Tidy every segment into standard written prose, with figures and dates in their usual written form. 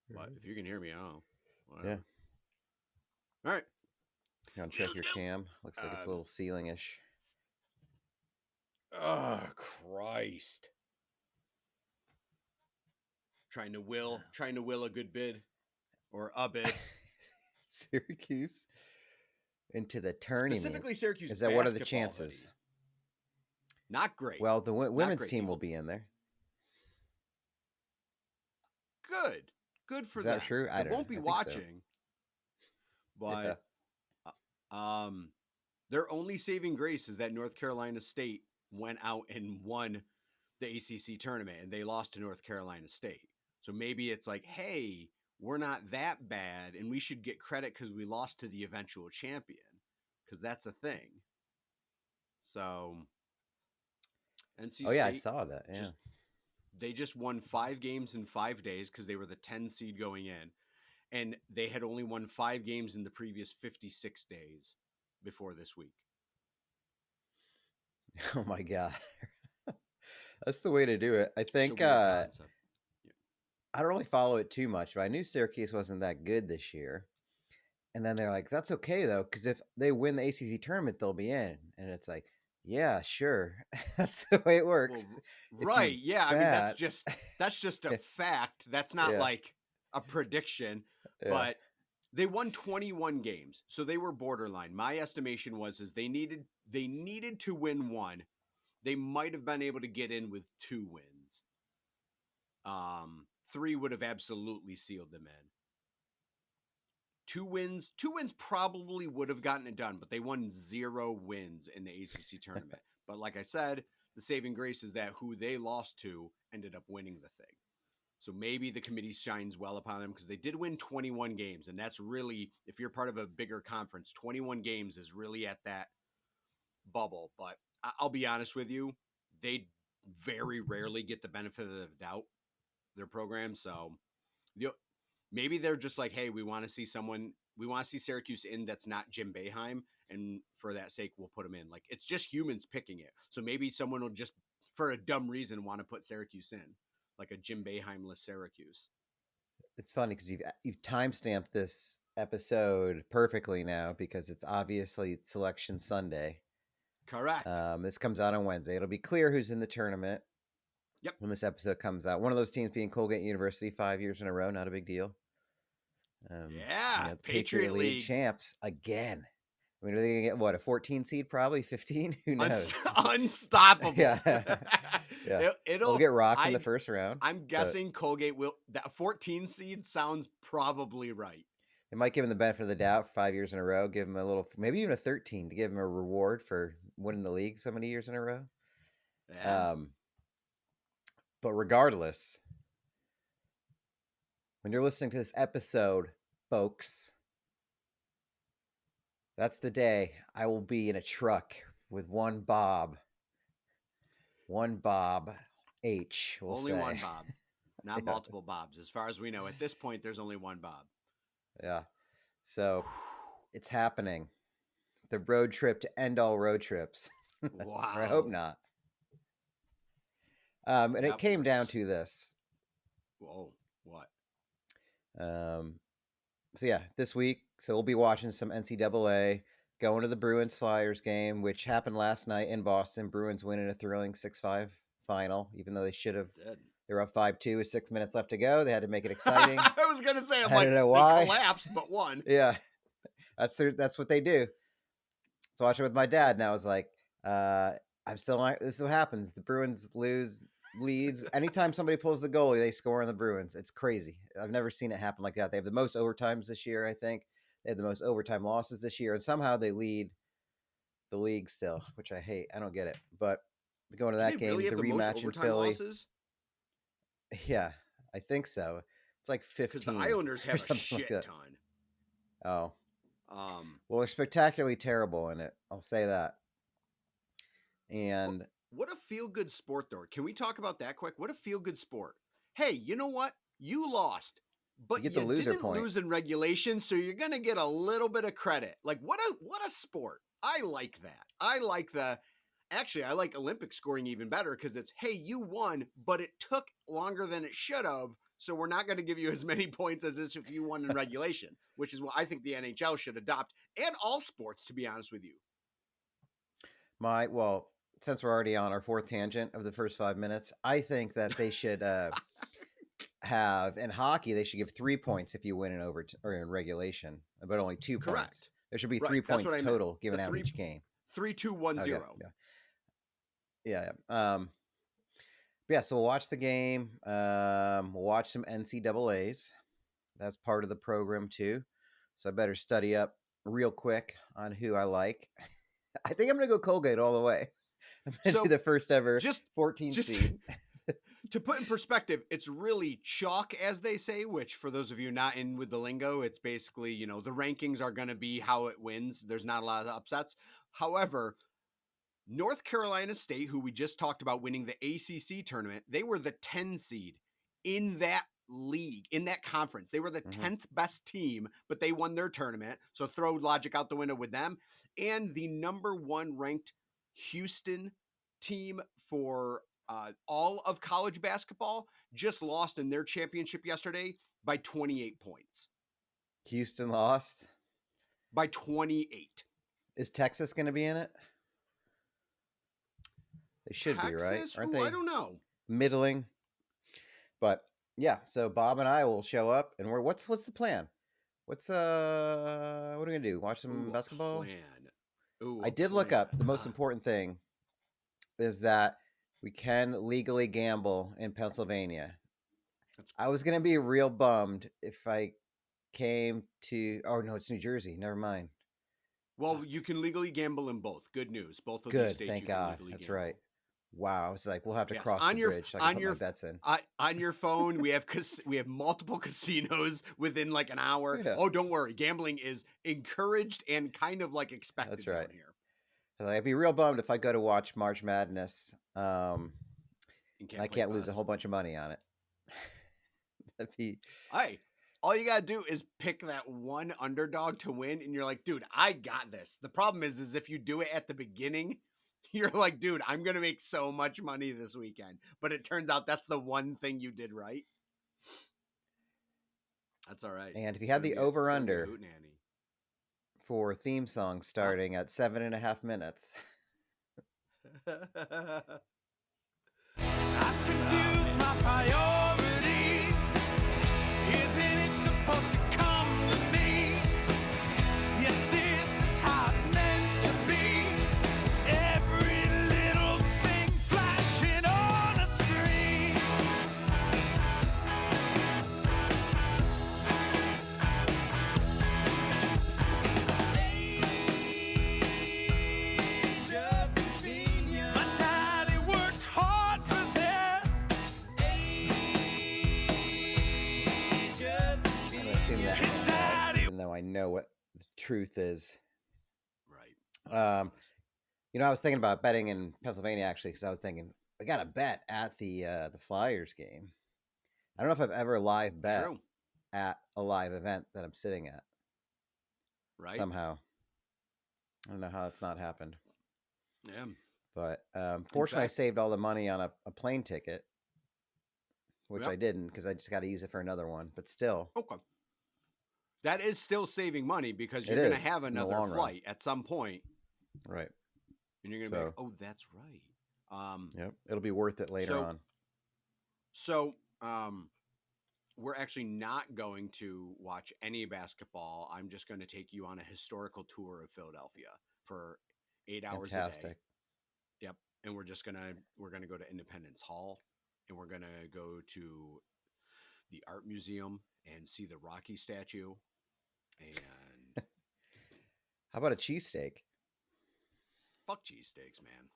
But if you can hear me, I don't know. Yeah. Whatever. All right. You want to check your cam? Looks like it's a little ceiling-ish. Oh, Christ. Trying to will a good bid or a bid. Syracuse into the tournament. Specifically Syracuse Is that what are the chances? hoodie. Not great. Well, the women's team will be in there. Good for Is that them. true? I won't be watching. So. But their only saving grace is that North Carolina State went out and won the ACC tournament and they lost to North Carolina State. So maybe it's like, hey, we're not that bad and we should get credit because we lost to the eventual champion, because that's a thing. So NC State. Oh yeah, I saw that. Yeah. They just won 5 games in 5 days because they were the 10 seed going in. And they had only won 5 games in the previous 56 days before this week. Oh my God. That's the way to do it. I think I don't really follow it too much, but I knew Syracuse wasn't that good this year. And then they're like, that's okay though, because if they win the ACC tournament, they'll be in. And it's like, yeah, sure. That's the way it works. Well, right. Yeah. I mean, that's just a fact. That's not like a prediction, but they won 21 games. So they were borderline. My estimation was they needed to win 1. They might have been able to get in with 2 wins. 3 would have absolutely sealed them in. 2 wins probably would have gotten it done, but they won 0 wins in the ACC tournament. But like I said, the saving grace is that who they lost to ended up winning the thing. So maybe the committee shines well upon them because they did win 21 games. And that's really, if you're part of a bigger conference, 21 games is really at that bubble. But I'll be honest with you, they very rarely get the benefit of the doubt, their program. So maybe they're just like, hey, we want to see Syracuse in that's not Jim Boeheim. And for that sake, we'll put them in. Like, it's just humans picking it. So maybe someone will just, for a dumb reason, want to put Syracuse in, like a Jim Boeheim-less Syracuse. It's funny because you've timestamped this episode perfectly now because it's obviously Selection Sunday. Correct. This comes out on Wednesday. It'll be clear who's in the tournament. Yep. When this episode comes out, one of those teams being Colgate University 5 years in a row, not a big deal. The Patriot League champs again. I mean, are they gonna get what, a 14 seed? Probably 15. Who knows? Unstoppable. Yeah. It'll get rocked in the first round. I'm guessing Colgate will. That 14 seed sounds probably right. They might give them the benefit of the doubt for 5 years in a row. Give them a little, maybe even a 13 to give them a reward for winning the league so many years in a row. Yeah. But regardless, when you're listening to this episode, folks, that's the day I will be in a truck with one Bob H. Only one Bob, not multiple Bobs. As far as we know, at this point, there's only one Bob. Yeah. So it's happening. The road trip to end all road trips. Wow. I hope not. And it came down to this. Whoa, what? So yeah, this week, so we'll be watching some NCAA, going to the Bruins Flyers game, which happened last night in Boston. Bruins winning a thrilling 6-5 final, even though they should have. They were up 5-2 with 6 minutes left to go. They had to make it exciting. I was gonna say, I don't know why. They collapsed, but won. Yeah, that's what they do. So watching with my dad, and I was like, I'm still like, this is what happens. The Bruins leads. Anytime somebody pulls the goalie, they score on the Bruins. It's crazy. I've never seen it happen like that. They have the most overtimes this year, I think. They have the most overtime losses this year, and somehow they lead the league still, which I hate. I don't get it. But going to that game, really the rematch in Philly. Losses? Yeah, I think so. It's like 15. Because the Islanders have a shit ton. Oh. Well, they're spectacularly terrible in it. I'll say that. And what a feel-good sport, though. Can we talk about that quick? What a feel-good sport. Hey, you know what? You lost, but you didn't lose in regulation, so you're going to get a little bit of credit. Like, what a sport. I like that. Actually, I like Olympic scoring even better because it's, hey, you won, but it took longer than it should have, So we're not going to give you as many points as if you won in regulation, which is what I think the NHL should adopt, and all sports, to be honest with you. Well, since we're already on our fourth tangent of the first 5 minutes, I think that they should have in hockey. They should give 3 points if you win in or in regulation, but only 2 Correct. points. There should be Right. 3 That's what points I total meant. given The out each game. 3-2-1-0. Okay. Yeah. Yeah. So we'll watch the game. We'll watch some NCAAs. That's part of the program too. So I better study up real quick on who I like. I think I'm gonna go Colgate all the way. I'm gonna do the first ever 14 seed. To put in perspective, it's really chalk, as they say, which for those of you not in with the lingo, it's basically, the rankings are going to be how it wins. There's not a lot of upsets. However, North Carolina State, who we just talked about winning the ACC tournament, they were the 10 seed in that league, in that conference. They were the 10th best team, but they won their tournament. So throw logic out the window with them. And the number 1 ranked Houston team for all of college basketball just lost in their championship yesterday by 28 points. Houston lost by 28. Is Texas going to be in it? They should be, right? Aren't they? I don't know. Middling. But yeah, so Bob and I will show up, and what's the plan? What are we gonna do? Watch some basketball? I did look up. The most important thing is that we can legally gamble in Pennsylvania. I was gonna be real bummed if I came to. Oh no, it's New Jersey. Never mind. Well, you can legally gamble in both. Good news. Both of Good, these states. Thank you God. can legally That's gamble. right. Wow, I was like, we'll have to cross the bridge. So I can put my bets in. On your phone, we have multiple casinos within like an hour. Yeah. Oh, don't worry, gambling is encouraged and kind of like expected. That's right. Down here. I'd be real bummed if I go to watch March Madness, and I can't lose a whole bunch of money on it. That'd be. Hey, all you gotta do is pick that one underdog to win, and you're like, dude, I got this. The problem is if you do it at the beginning, you're like, dude, I'm going to make so much money this weekend. But it turns out that's the one thing you did right. That's all right. And if you had the over-under for theme song starting at 7.5 minutes. I've confused my priorities. Isn't it supposed to come to me? Yes, this is how it's meant to be. Every little thing flashing on a screen. Age of convenience. My daddy worked hard for this. Age of convenience. Assume that, even though I know what the truth is. Right. I was thinking about betting in Pennsylvania actually, because I was thinking I got a bet at the Flyers game. I don't know if I've ever live bet at a live event that I'm sitting at. Right. Somehow. I don't know how that's not happened. Yeah. But fortunately, I saved all the money on a plane ticket, which I didn't because I just got to use it for another one. But still. Okay. That is still saving money because you're going to have another flight at some point. Right. And you're going to be like, oh, that's right. Yep. It'll be worth it later on. So, we're actually not going to watch any basketball. I'm just going to take you on a historical tour of Philadelphia for 8 hours a day. Yep. And we're going to go to Independence Hall, and we're going to go to the art museum and see the Rocky statue. And how about a cheesesteak? Fuck cheesesteaks, man.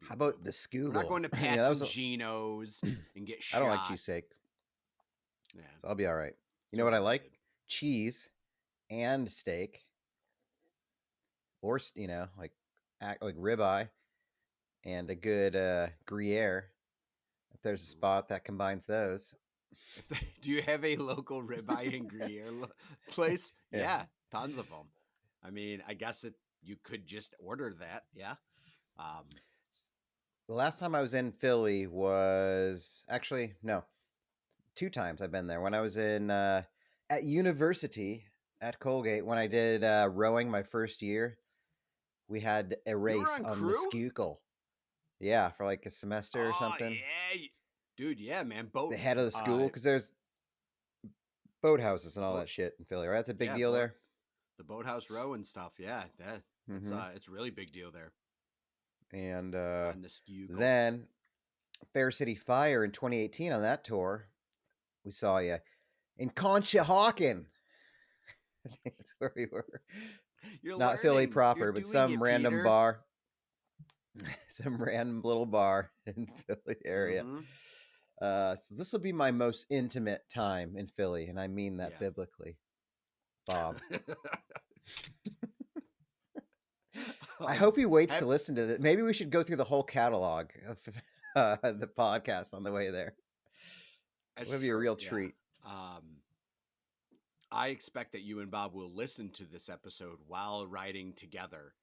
How about the Scoogle? We're not going to Pat's and Geno's and get shot. I don't like cheesesteak. Yeah, so I'll be all right. You know what I like? Cheese and steak, or like ribeye and a good Gruyere. If there's a spot that combines those. Do you have a local ribeye and Gruyere place? Yeah, tons of them. I mean, I guess you could just order that. Yeah. The last time I was in Philly was actually 2 2 times I've been there. When I was in at university at Colgate, when I did rowing my first year, we had a You were race on on the crew? Schuylkill. Yeah, for like a semester or Oh something. yeah, dude. Yeah, man. The head of the school, because there's boathouses and all boat. that shit in Philly, right? That's a big Yeah, deal there. the boathouse row and stuff. Yeah, it's Hmm. it's a really big deal there And on the Schuylkill. then Fair City Fire in 2018 on that tour, we saw you in Conshohocken. I think that's where we were. You're Not learning. Philly You're proper, but doing some it, random Peter. bar, some random little bar in Philly area. Mm-hmm. So this will be my most intimate time in Philly, and I mean that Yeah. biblically, Bob. I hope he waits to listen to it. Maybe we should go through the whole catalog of the podcast on the way there. It would be a real treat. I expect that you and Bob will listen to this episode while riding together.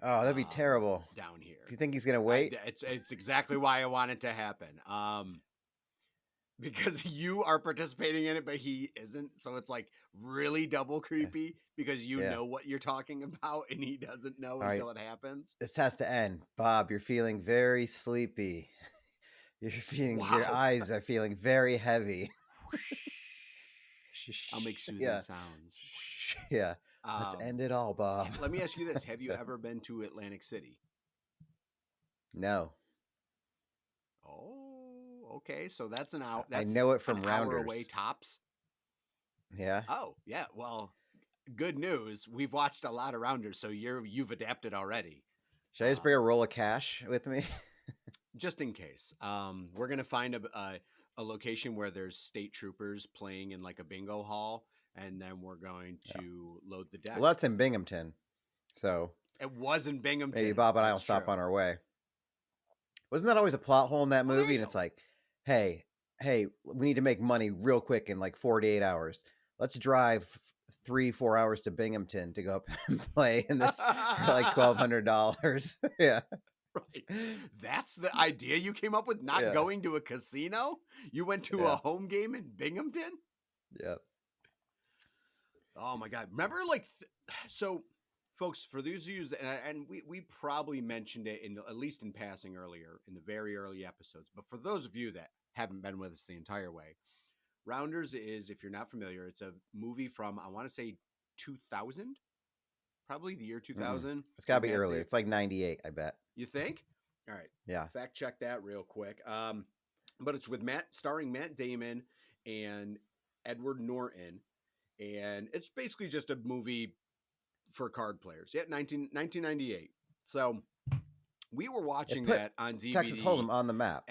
Oh, that'd be terrible. Down here. Do you think he's gonna wait? It's exactly why I want it to happen. Because you are participating in it, but he isn't. So it's like really double creepy because you know what you're talking about and he doesn't know until it happens. This has to end. Bob, you're feeling very sleepy. You're feeling your eyes are feeling very heavy. I'll make soothing sounds. Yeah. Let's end it all, Bob. Let me ask you this. Have you ever been to Atlantic City? No. Oh, okay. So that's an hour. I know it from an Rounders. hour away tops. Yeah. Oh, yeah. Well, good news. We've watched a lot of Rounders, so you've adapted already. Should I just bring a roll of cash with me? Just in case. We're gonna find a location where there's state troopers playing in like a bingo hall, and then we're going to load the deck. Well, that's in Binghamton. So it was in Binghamton. Maybe Bob and I will stop on our way. Wasn't that always a plot hole in that movie? And it's like, hey, we need to make money real quick in like 48 hours. Let's drive 3-4 hours to Binghamton to go up and play in this for like $1,200. Yeah. Right. That's the idea you came up with, not going to a casino? You went to a home game in Binghamton? Yep. Oh my God. Remember so folks, for those of you, and we probably mentioned it at least in passing earlier in the very early episodes, but for those of you that haven't been with us the entire way, Rounders is, if you're not familiar, it's a movie from, I want to say 2000, probably the year 2000. It's got to be earlier. It's like 98, I bet. You think? All right. Yeah. Fact check that real quick. But it's with starring Matt Damon and Edward Norton. And it's basically just a movie for card players. Yeah, 1998. So we were watching that on DVD. Texas Hold'em on the map.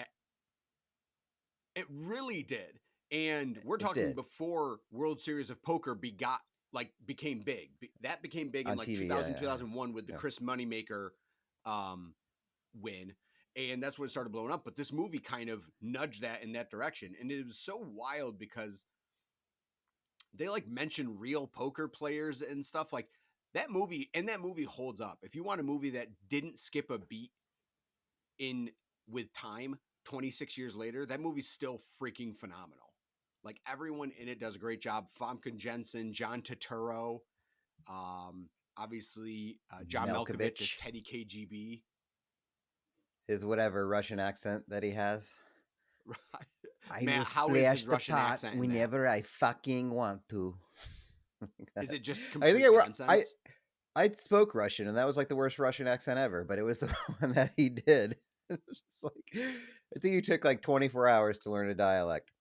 It really did. And we're talking before World Series of Poker became big. That became big on in like TV, 2000, 2001 with the Chris Moneymaker win. And that's when it started blowing up. But this movie kind of nudged that in that direction. And it was so wild because they like mention real poker players and stuff. Like that movie holds up. If you want a movie that didn't skip a beat in with time 26 years later, that movie's still freaking phenomenal. Like everyone in it does a great job. Famke Jensen, John Turturro, obviously John Malkovich as Teddy KGB. His whatever Russian accent that he has. Right. Man, how is his Russian accent whenever I fucking want to? Is it just complete nonsense? I spoke Russian, and that was like the worst Russian accent ever, but it was the one that he did. It was just like, I think he took like 24 hours to learn a dialect.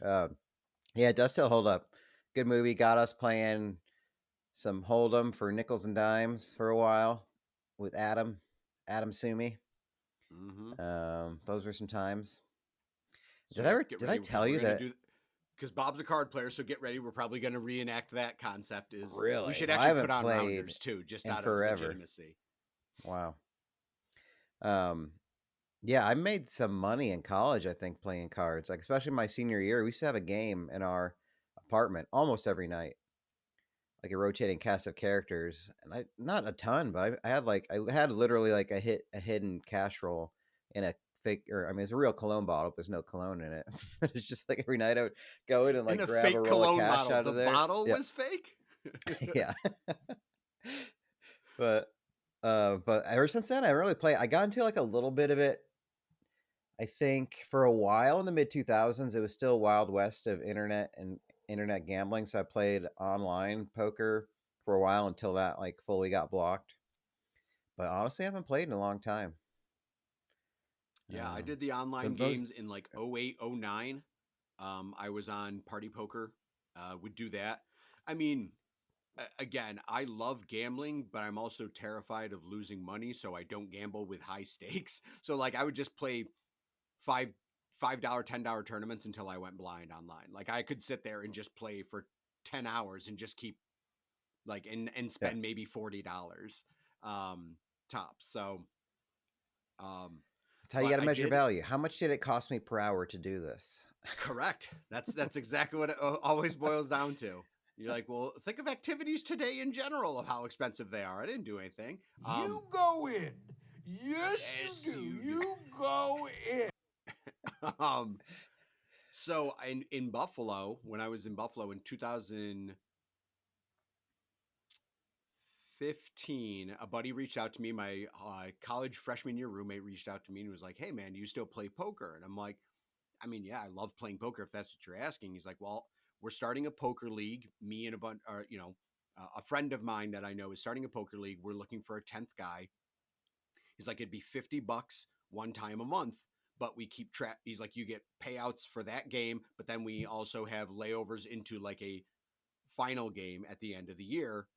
Yeah, it does still hold up. Good movie. Got us playing some Hold'em for nickels and dimes for a while with Adam Sumi. Mm-hmm. Those were some times. So did I tell you that? Because Bob's a card player, so get ready. We're probably going to reenact that concept. Really? We should actually put on Rounders too, just out of legitimacy. Wow. Yeah, I made some money in college, I think, playing cards. Like especially my senior year, we used to have a game in our apartment almost every night. Like a rotating cast of characters, and not a ton, but I had literally like a hidden cash roll in a fake, or I mean, it's a real cologne bottle. But there's no cologne in it. But it's just like every night I would go in and In like a grab a fake roll of cologne cash bottle. out The of there. bottle Yep. was fake. Yeah. But ever since then, I really play. I got into like a little bit of it. I think for a while in the mid 2000s, it was still wild west of internet and internet gambling. So I played online poker for a while until that like fully got blocked. But honestly, I haven't played in a long time. Yeah, I did the online but most, games in like 08, 09. I was on Party Poker, would do that. I mean, again, I love gambling, but I'm also terrified of losing money, so I don't gamble with high stakes. So like I would just play five $5, $10 tournaments until I went blind online. Like I could sit there and just play for 10 hours and just keep like and yeah, spend maybe $40 tops. So that's how you but got to I measure did. value. How much did it cost me per hour to do this? Correct. That's exactly what it always boils down to. You're like, well, think of activities today in general of how expensive they are. I didn't do anything. You go in. Yes, Yes, you do. you do. You go in. um, so in Buffalo, when I was in Buffalo in 2015, a buddy reached out to me. My college freshman year roommate reached out to me and was like, "Hey, man, do you still play poker?" And I'm like, I mean, yeah, I love playing poker if that's what you're asking. He's like, well, we're starting a poker league. Me and a bunch, or a friend of mine that I know is starting a poker league. We're looking for a 10th guy. He's like, it'd be $50 one time a month, but we keep track. He's like, you get payouts for that game, but then we also have layovers into like a final game at the end of the year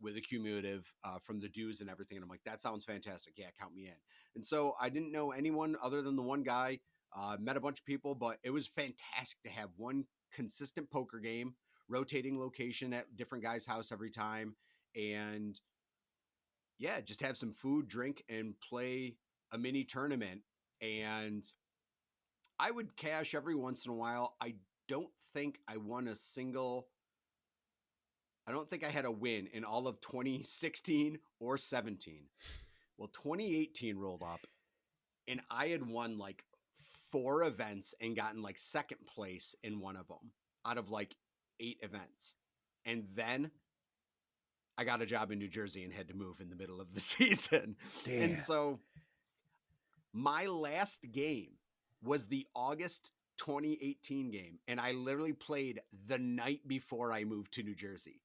with a cumulative from the dues and everything. And I'm like, that sounds fantastic. Yeah, count me in. And so I didn't know anyone other than the one guy. Met a bunch of people, but it was fantastic to have one consistent poker game, rotating location at different guys' house every time, and yeah, just have some food, drink, and play a mini tournament. And I would cash every once in a while. Don't think I won a single. I don't think I had a win in all of 2016 or 17. Well, 2018 rolled up and I had won like 4 events and gotten like second place in one of them out of like 8 events. And then I got a job in New Jersey and had to move in the middle of the season. Damn. And so my last game was the August 2018 game. And I literally played the night before I moved to New Jersey.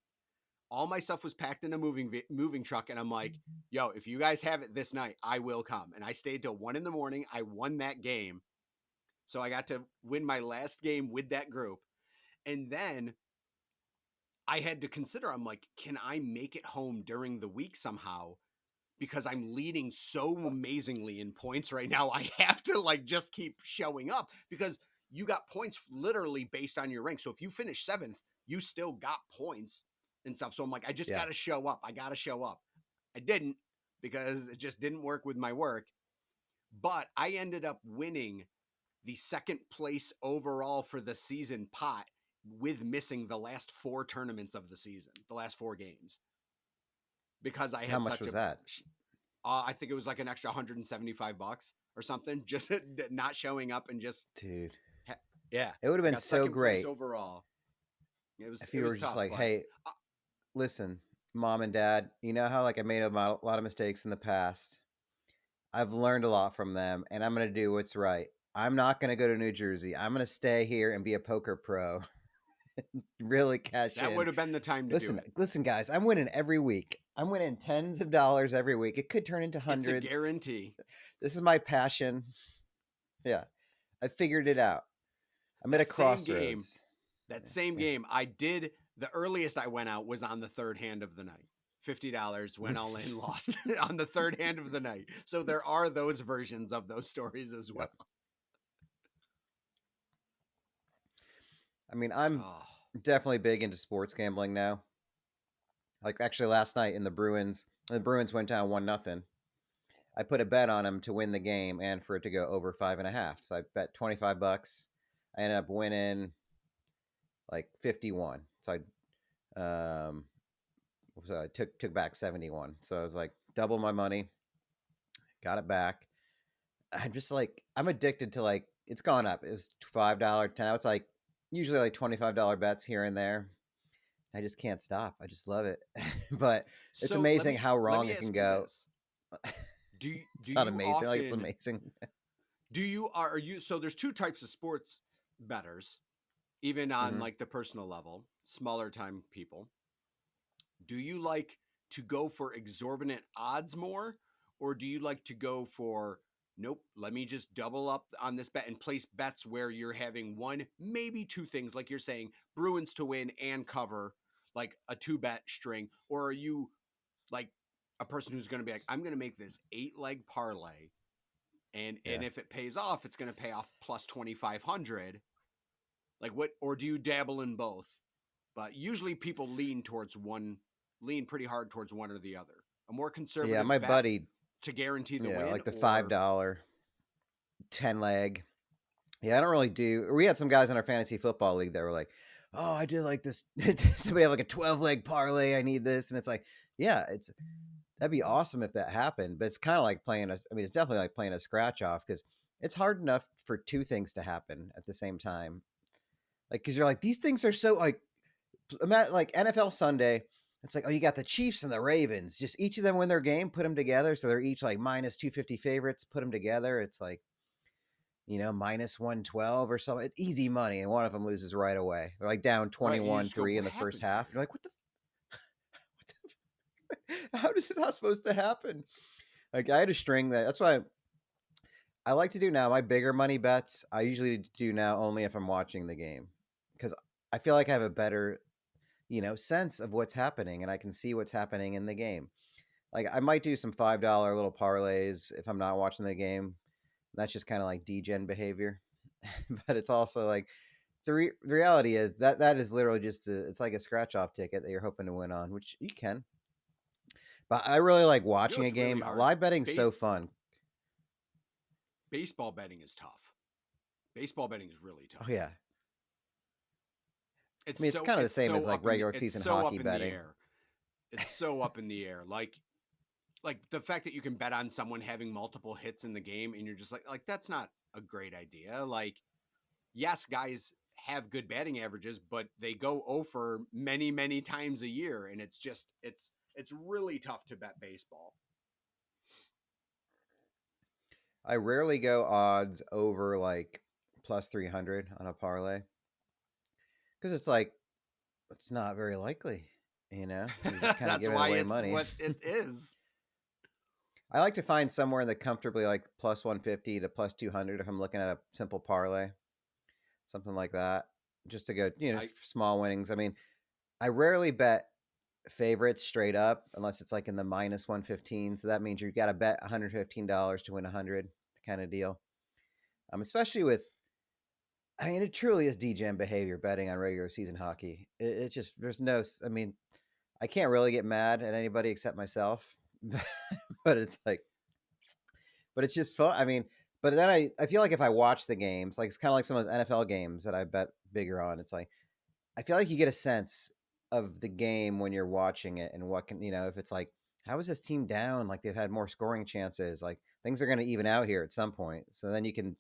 All my stuff was packed in a moving truck, and I'm like, yo, if you guys have it this night, I will come. And I stayed till 1 a.m. I won that game. So I got to win my last game with that group. And then I had to consider, I'm like, can I make it home during the week somehow? Because I'm leading so amazingly in points right now. I have to like just keep showing up because you got points literally based on your rank. So if you finish 7th, you still got points and stuff. So I'm like, I just got to show up. I got to show up. I didn't because it just didn't work with my work. But I ended up winning the second place overall for the season pot with missing the last 4 tournaments of the season, the last 4 games. Because I had How much was that? I think it was like an extra $175 or something, just not showing up and just Dude. Yeah, It would have been so great overall. if you were just tough, like, but hey, listen, mom and dad, you know how like I made a lot of mistakes in the past. I've learned a lot from them, and I'm going to do what's right. I'm not going to go to New Jersey. I'm going to stay here and be a poker pro. Really cash in. That would have been the time to do it. Listen, guys, I'm winning every week. I'm winning tens of dollars every week. It could turn into hundreds. It's a guarantee. This is my passion. Yeah, I figured it out. I'm at a crossroads. Same game, I did. The earliest I went out was on the third hand of the night. $50 went all in, lost on the third hand of the night. So there are those versions of those stories as well. Yep. I mean, I'm definitely big into sports gambling now. Like actually last night in the Bruins went down 1-0. I put a bet on them to win the game and for it to go over 5.5. So I bet $25. I ended up winning like 51. So I took back 71. So I was like double my money, got it back. I'm just like I'm addicted to like it's gone up. It was $5, 10. Now it's like usually like $25 bets here and there. I just can't stop. I just love it. But it's So amazing how let wrong me it can ask you go. this: do It's not you amazing. Like it's often amazing. do you are you so there's two types of sports betters, even on Hmm. like the personal level, smaller time people. Do you like to go for exorbitant odds more, or do you like to go for nope, let me just double up on this bet and place bets where you're having one, maybe two things, like you're saying, Bruins to win and cover, like a two bet string, or are you like a person who's going to be like, I'm going to make this 8 leg parlay, and Yeah. if it pays off, it's going to pay off plus 2,500. Like what? Or do you dabble in both? But usually people lean pretty hard towards one or the other. A more Yeah. conservative My bet buddy, to guarantee the yeah, win, like the or $5 10 leg. Yeah, I don't really do. We had some guys in our fantasy football league that were like, "Oh, I did like this." Somebody have like a 12 leg parlay. I need this, and it's like, yeah, that'd be awesome if that happened. But it's kind of like playing a. I mean, it's definitely like playing a scratch off because it's hard enough for two things to happen at the same time. Like, because you're like these things are so like, like NFL Sunday. It's like, oh, you got the Chiefs and the Ravens. Just each of them win their game, put them together, so they're each like minus 250 favorites. Put them together. It's like minus 112 or something. It's easy money, and one of them loses right away. They're like down right? And you 21 just go, 3 in what the first happened half. here? You're like, what the how is this not supposed to happen? Like, I had a string that's why I like to do now my bigger money bets. I usually do now only if I'm watching the game because I feel like I have a better, sense of what's happening and I can see what's happening in the game. Like, I might do some $5 little parlays if I'm not watching the game. That's just kind of like degen behavior. But it's also like the reality is that is literally just it's like a scratch off ticket that you're hoping to win on, which you can. But I really like You know, watching a it's really game. hard. Live betting's so fun. Baseball betting is tough. Baseball betting is really Oh tough. yeah, I It's mean it's so kind of the it's same so as like up in the regular it's season so hockey up in the betting. air. It's so up in the air. Like the fact that you can bet on someone having multiple hits in the game and you're just like that's not a great idea. Like yes, guys have good batting averages, but they go over many, many times a year, and it's really tough to bet baseball. I rarely go odds over like plus 300 on a parlay because it's like it's not very likely. You're just kind of That's giving why away it's money. what it is. I like to find somewhere in the comfortably like plus 150 to plus 200 if I'm looking at a simple parlay, something like that, just to go, I small winnings. I mean, I rarely bet favorites straight up unless it's like in the minus 115. So that means you got to bet $115 to win 100 kind of deal. Especially with, I mean, it truly is DGen behavior betting on regular season hockey. It just, there's no, I mean, I can't really get mad at anybody except myself, but it's like, but it's just fun. I mean, but then I feel like if I watch the games, like it's kind of like some of those NFL games that I bet bigger on. It's like I feel like you get a sense of the game when you're watching it and what can if it's like how is this team down? Like they've had more scoring chances. Like things are going to even out here at some point. So then you can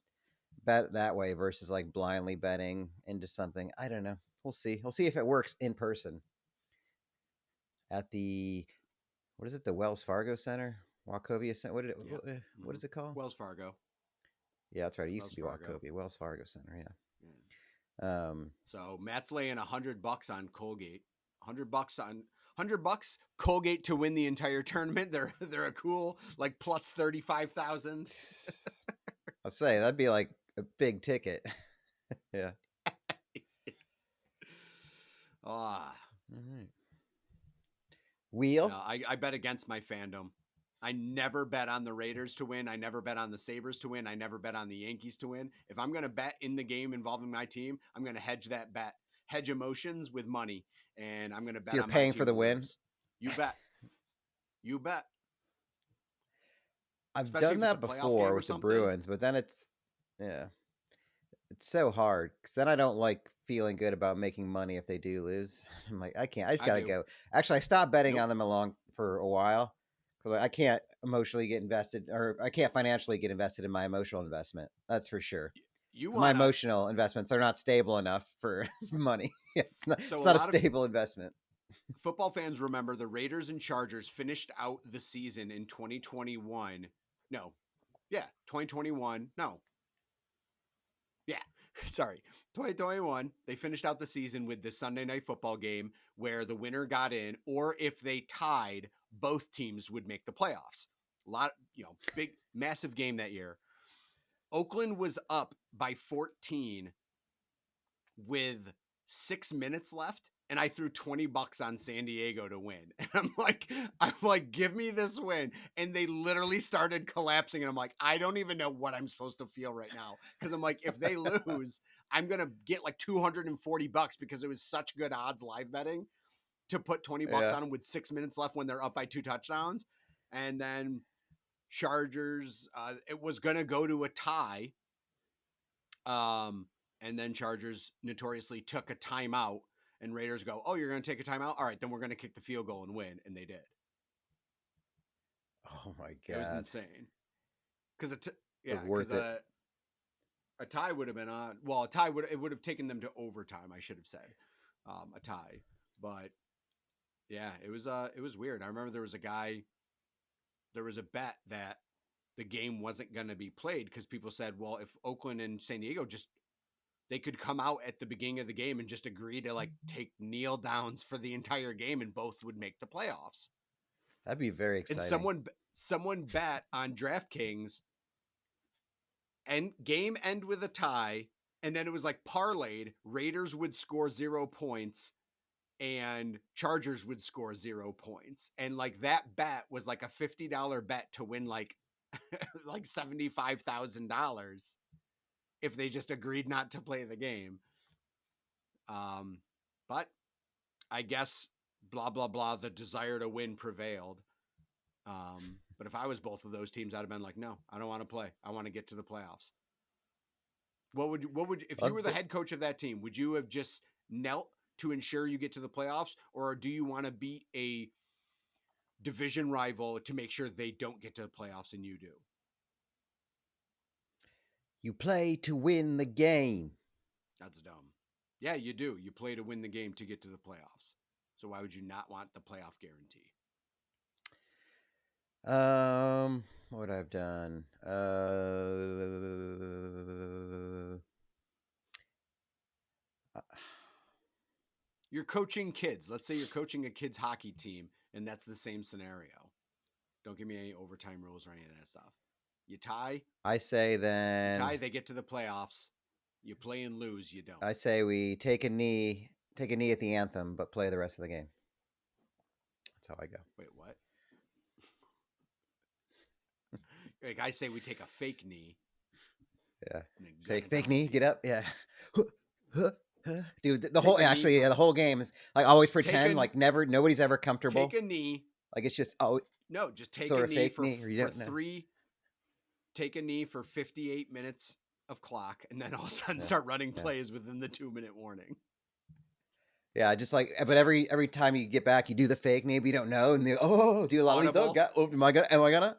bet that way versus like blindly betting into something. I don't know. We'll see. We'll see if it works in person at the what is it? The Wells Fargo Center, Wachovia Center. yeah. What Hmm. is it called? Wells Fargo. Yeah, that's right. It used to Wells be Fargo. Wachovia, Wells Fargo Center. Yeah. Yeah. Um, So Matt's laying $100 on Colgate. $100 Colgate to win the entire tournament. They're a cool like plus 35,000. I'll say that'd be like a big ticket. Yeah. Ah, All right. Wheel. no, I bet against my fandom. I never bet on the Raiders to win. I never bet on the Sabres to win. I never bet on the Yankees to win. If I'm going to bet in the game involving my team, I'm going to hedge that bet, hedge emotions with money, and I'm going to So bet you're on my paying for team the to win. lose. You bet. You bet. I've Especially done if it's a that playoff before game or with the something. Bruins, but then yeah, it's so hard because then I don't like feeling good about making money if they do lose. I'm like, I can't. I just I gotta do. go. Actually, I stopped betting Nope. on them for a while. I can't emotionally get invested, or I can't financially get invested in my emotional investment. That's for sure. You My want to. emotional investments are not stable enough for money. It's not. So It's a not a lot of stable investment. football fans remember the Raiders and Chargers finished out the season in 2021. No, yeah, 2021. No, yeah, sorry, 2021. They finished out the season with the Sunday night football game where the winner got in, or if they tied, both teams would make the playoffs. A lot, big, massive game that year. Oakland was up by 14 with 6 minutes left, and I threw $20 on San Diego to win. And I'm like, give me this win. And they literally started collapsing. And I'm like, I don't even know what I'm supposed to feel right now. Cause I'm like, if they lose, I'm going to get like $240 because it was such good odds live betting to put $20 on them with 6 minutes left when they're up by 2 touchdowns. And then Chargers, it was going to go to a tie. And then Chargers notoriously took a timeout, and Raiders go, "Oh, you're going to take a timeout? All right, then we're going to kick the field goal and win." And they did. Oh my god, it was insane. Because it was worth it. A tie would have been on. Well, it would have taken them to overtime. I should have said a tie, but yeah, it was weird. I remember there was a bet that the game wasn't going to be played because people said, well, if Oakland and San Diego they could come out at the beginning of the game and just agree to like take kneel downs for the entire game and both would make the playoffs. That'd be very exciting. And someone bet on DraftKings and game end with a tie. And then it was like parlayed. Raiders would score 0 points and Chargers would score 0 points. And like that bet was like a $50 bet to win like $75,000 if they just agreed not to play the game. But I guess blah, blah, blah, the desire to win prevailed. But if I was both of those teams, I'd have been like, no, I don't want to play. I want to get to the playoffs. What would if you were the head coach of that team, would you have just knelt to ensure you get to the playoffs? Or do you want to beat a division rival to make sure they don't get to the playoffs and you do? You play to win the game. That's dumb. Yeah, you do. You play to win the game to get to the playoffs. So why would you not want the playoff guarantee? What would I have done? You're coaching kids. Let's say you're coaching a kids hockey team, and that's the same scenario. Don't give me any overtime rules or any of that stuff. You tie. I say then. You tie, they get to the playoffs. You play and lose, you don't. I say we take a knee at the anthem, but play the rest of the game. That's how I go. Wait, what? Like I say we take a fake knee. Yeah. Fake knee, get up. Yeah. Dude, the whole game is like always pretend like nobody's ever comfortable. Take a knee. Like it's just no, just take a knee for 3. Take a knee for 58 minutes of clock, and then all of a sudden start running plays within the 2-minute warning. Yeah, just like, but every time you get back, you do the fake knee, but you don't know, and do a lot of these. Am I gonna?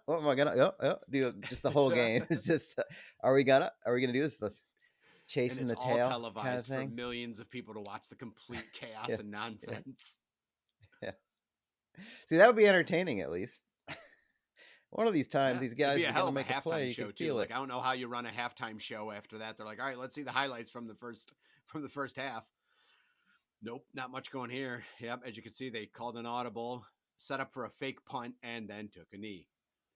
Do just the whole game. It's just, are we gonna do this? Let's chasing the tail. All televised kind of thing for millions of people to watch the complete chaos and nonsense. Yeah. See, that would be entertaining at least. One of these times, these guys are gonna make a play. You can feel it. Like I don't know how you run a halftime show after that. They're like, all right, let's see the highlights from the first half. Nope, not much going here. Yep, as you can see, they called an audible, set up for a fake punt, and then took a knee.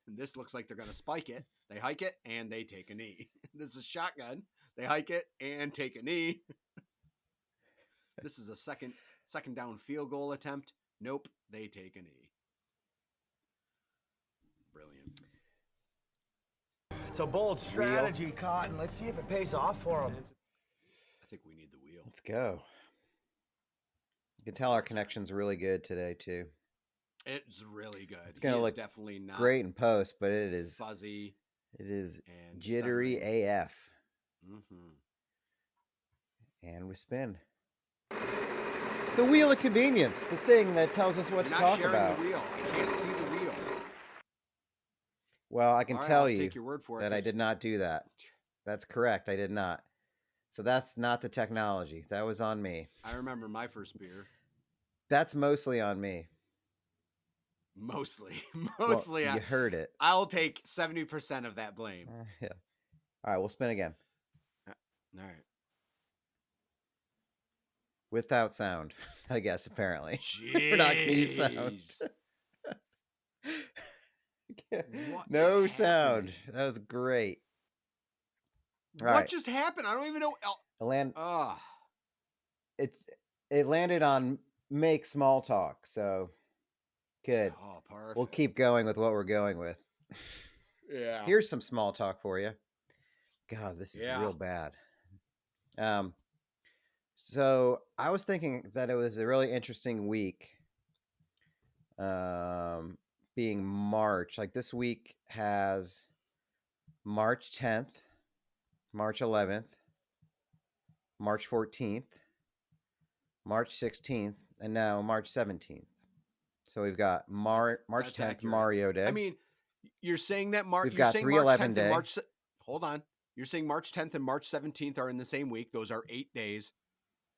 And this looks like they're going to spike it. They hike it, and they take a knee. This is shotgun. They hike it, and take a knee. This is a second down field goal attempt. Nope, they take a knee. Brilliant. It's a bold strategy, Cotton. Let's see if it pays off for them. I think we need the wheel. Let's go. You can tell our connection's really good today too. It's really good. It's gonna look definitely not great in post, but it is fuzzy. It is and jittery stuttering. AF. Mm-hmm. And we spin. The wheel of convenience, the thing that tells us what to talk about. The wheel. I can't see the wheel. Well, I can All right, tell I'll you take your word for it. that I 'cause- did not do that. That's correct. I did not. So that's not the technology. That was on me. I remember my first beer. That's mostly on me. Mostly. Well, you heard it. I'll take 70% of that blame. Yeah. All right, we'll spin again. All right. Without sound, I guess, apparently. We're not going to use sound. Jeez. What No is sound. happening? That was great. All What right. just happened? I don't even know. Ah. It landed on make small talk. So good. Oh, perfect. We'll keep going with what we're going with. Yeah. Here's some small talk for you. God, this is real bad. So I was thinking that it was a really interesting week. Being March, like this week has March 10th, March 11th, March 14th, March 16th, and now March 17th. So we've got March That's 10th, accurate. Mario Day. I mean, you're saying that We've you're got saying 3/11 March 10th Day. and hold on. You're saying March 10th and March 17th are in the same week. Those are 8 days.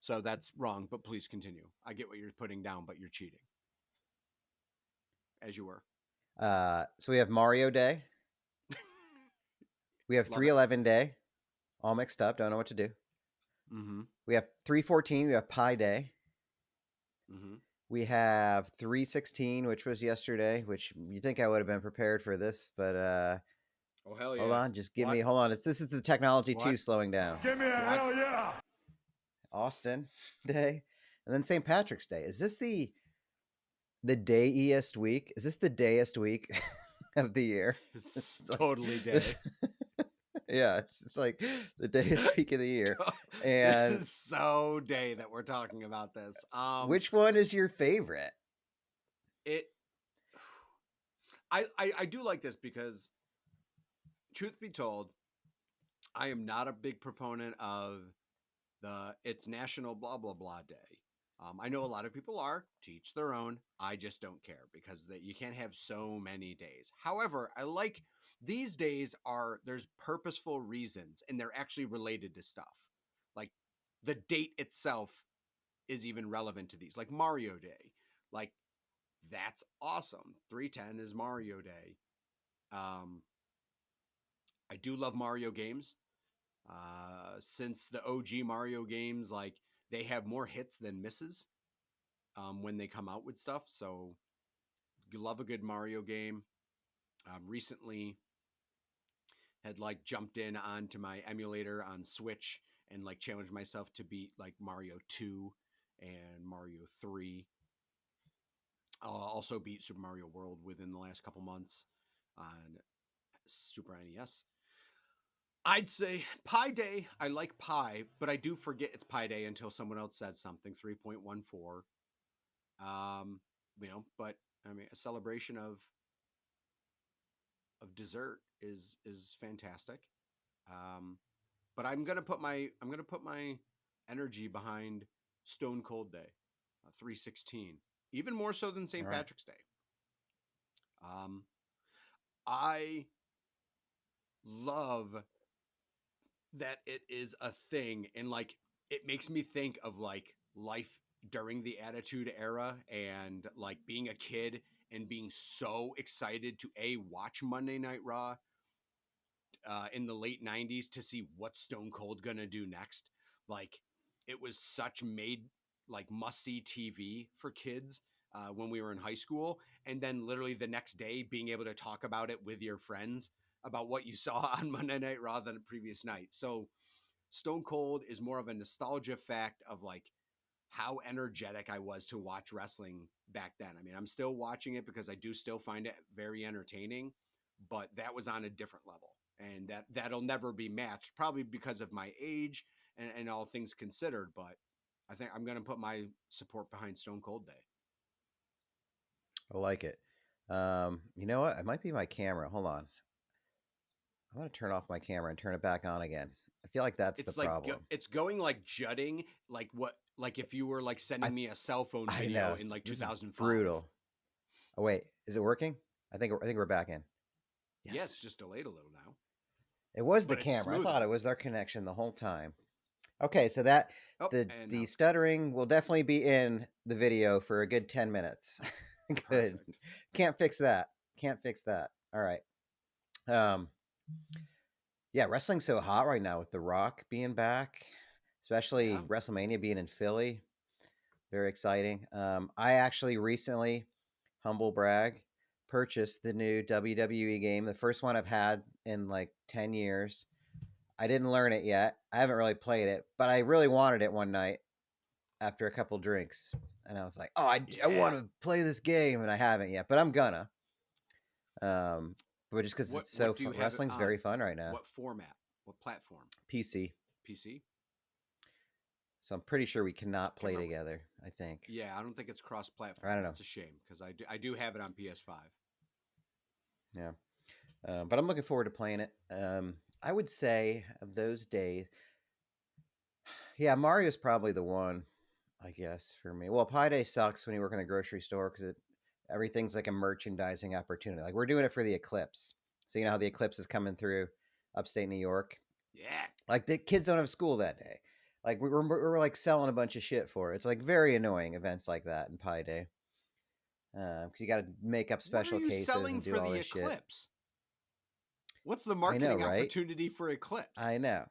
So that's wrong, but please continue. I get what you're putting down, but you're cheating. As you were. So we have Mario Day. We have Love 3/11 Day. All mixed up. Don't know what to do. Mm-hmm. We have 3/14. We have Pi Day. Mm-hmm. We have 3/16, which was yesterday, which you think I would have been prepared for this, but Oh, hell yeah. hold on. Just give me, hold on. This is the technology too slowing down. Give me a hell yeah. Austin Day. And then St. Patrick's Day. Is this the dayest week? Is this the dayest week of the year? It's totally day. Yeah, it's like the dayest week of the year. And this is so day that we're talking about this. Which one is your favorite? I do like this because, truth be told, I am not a big proponent of it's National blah blah blah day. I know a lot of people are, to each their own. I just don't care because you can't have so many days. However, I like these days there's purposeful reasons and they're actually related to stuff. Like the date itself is even relevant to these, like Mario Day. Like that's awesome. 310 is Mario Day. I do love Mario games. Since the OG Mario games, like they have more hits than misses when they come out with stuff. So you love a good Mario game. Recently had like jumped in onto my emulator on Switch and like challenged myself to beat like Mario 2 and Mario 3. Also beat Super Mario World within the last couple months on Super NES. I'd say Pi Day. I like Pi, but I do forget it's Pi Day until someone else says something. 3.14. But I mean, a celebration of dessert is fantastic. But I'm gonna put my energy behind Stone Cold Day, 3/16, even more so than St. Patrick's Day. I love that it is a thing, and like it makes me think of like life during the Attitude Era and like being a kid and being so excited to watch Monday Night Raw in the late 90s to see what Stone Cold gonna do next. Like it was such must-see TV for kids when we were in high school, and then literally the next day being able to talk about it with your friends about what you saw on Monday Night Raw than the previous night. So Stone Cold is more of a nostalgia fact of like how energetic I was to watch wrestling back then. I mean, I'm still watching it because I do still find it very entertaining, but that was on a different level, and that'll never be matched, probably because of my age and all things considered. But I think I'm going to put my support behind Stone Cold Day. I like it. You know what? It might be my camera. Hold on. I'm going to turn off my camera and turn it back on again. I feel like that's the problem. It's going like jutting, like if you were like sending me a cell phone video in like 2005. Brutal. Oh wait, is it working? I think we're back in. Yeah, it's just delayed a little now. It was the But it's camera. I thought smoother. it was their connection the whole time. Okay, so that Oh, and now the it's stuttering will definitely be in the video for a good 10 minutes. Good. perfect. Can't fix that. Can't fix that. All right. Yeah, wrestling's so hot right now with The Rock being back, especially Yeah. WrestleMania being in Philly. Very exciting. I actually recently, humble brag, purchased the new WWE game, the first one I've had in like 10 years. I didn't learn it yet. I haven't really played it, but I really wanted it one night after a couple drinks. And I was like, oh, I want to play this game, and I haven't yet, but I'm gonna. But just because it's so do you fun, have it wrestling's on? very fun right now. What format? What platform? PC. PC? So I'm pretty sure we cannot play remember. together. I think. Yeah, I don't think it's cross-platform. I don't know. That's a shame because I do have it on PS5. Yeah, but I'm looking forward to playing it. I would say of those days, yeah, Mario's probably the one, I guess, for me. Well, Pi Day sucks when you work in the grocery store because everything's like a merchandising opportunity. Like we're doing it for the eclipse. So you know how the eclipse is coming through upstate New York? Yeah. Like the kids don't have school that day. Like we're like selling a bunch of shit for it. It's like very annoying events like that in Pi Day. Because you got to make up What are special you cases selling and do for all the this shit. Eclipse? What's the I know, marketing right? opportunity for Eclipse? I know.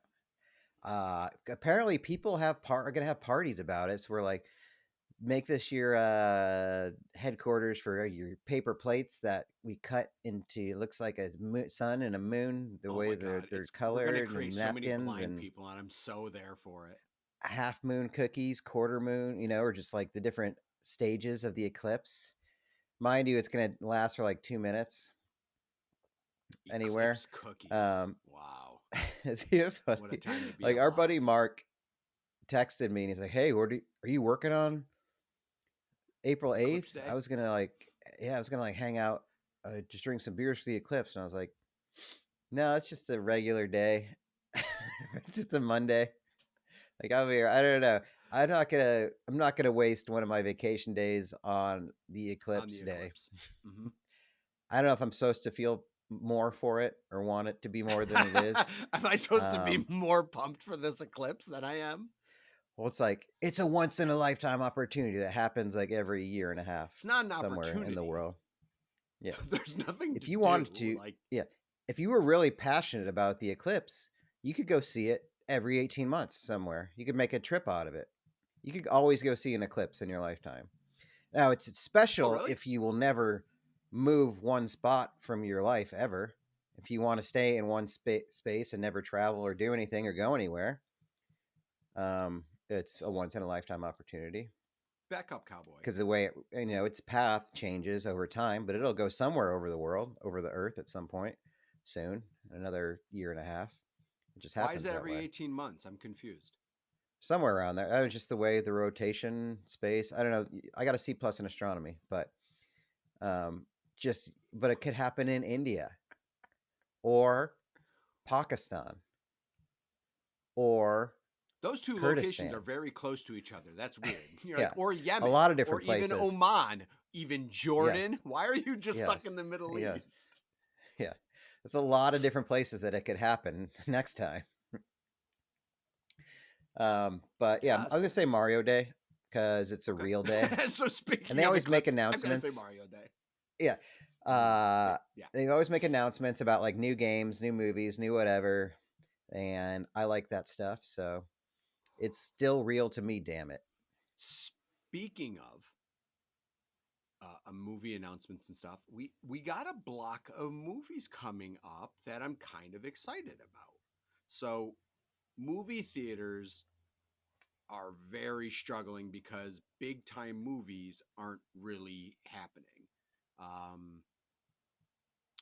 Apparently people are gonna have parties about it. So we're like, make this your headquarters for your paper plates that we cut into. Looks like a sun and a moon. The Oh way my they're God. they're We're going to colored, create and so many napkins blind and people, and I'm so there for it. half moon cookies, quarter moon. You know, or just like the different stages of the eclipse. Mind you, it's gonna last for like 2 minutes. Anywhere. Eclipse cookies. Wow. Is he funny? What a time to be Like our buddy alive. Mark texted me and he's like, "Hey, are you working on April Eclipse 8th?" Day? I was gonna like hang out, just drink some beers for the eclipse, and I was like, "No, it's just a regular day. It's just a Monday. Like I'll be here. I don't know. I'm not gonna waste one of my vacation days on the On eclipse the day. Eclipse. Mm-hmm. I don't know if I'm supposed to feel more for it or want it to be more than it is. Am I supposed to be Um, more pumped for this eclipse than I am? Well, it's like it's a once in a lifetime opportunity that happens like every year and a half. It's not an somewhere opportunity. in the world. Yeah. There's nothing If to you do. wanted to, Like, yeah. If you were really passionate about the eclipse, you could go see it every 18 months somewhere. You could make a trip out of it. You could always go see an eclipse in your lifetime. Now, it's oh, special really? if you will never move one spot from your life ever. If you want to stay in one space and never travel or do anything or go anywhere, it's a once in a lifetime opportunity. Back up, cowboy. Because the way its path changes over time, but it'll go somewhere over the world, over the earth at some point soon, another year and a half. It just Why happens is it that every way. 18 months? I'm confused. Somewhere around there. That was just the way the rotation space. I don't know. I got a C plus in astronomy, but but it could happen in India or Pakistan or Those two Kurdistan. locations are very close to each other. That's weird. You're Yeah. like, or Yemen, A lot of different or places. even Oman, even Jordan. Yes. Why are you just stuck in Yes. the Middle Yes. East? Yeah. There's a lot of different places that it could happen next time. But yeah, I was gonna say Mario Day because it's a Okay. real day, So speaking, and they of always make eclipse, I'm announcements. gonna say Mario Day. Yeah. Yeah. They always make announcements about like new games, new movies, new whatever, and I like that stuff. So it's still real to me. Damn it. Speaking of a movie announcements and stuff, we got a block of movies coming up that I'm kind of excited about. So movie theaters are very struggling because big time movies aren't really happening.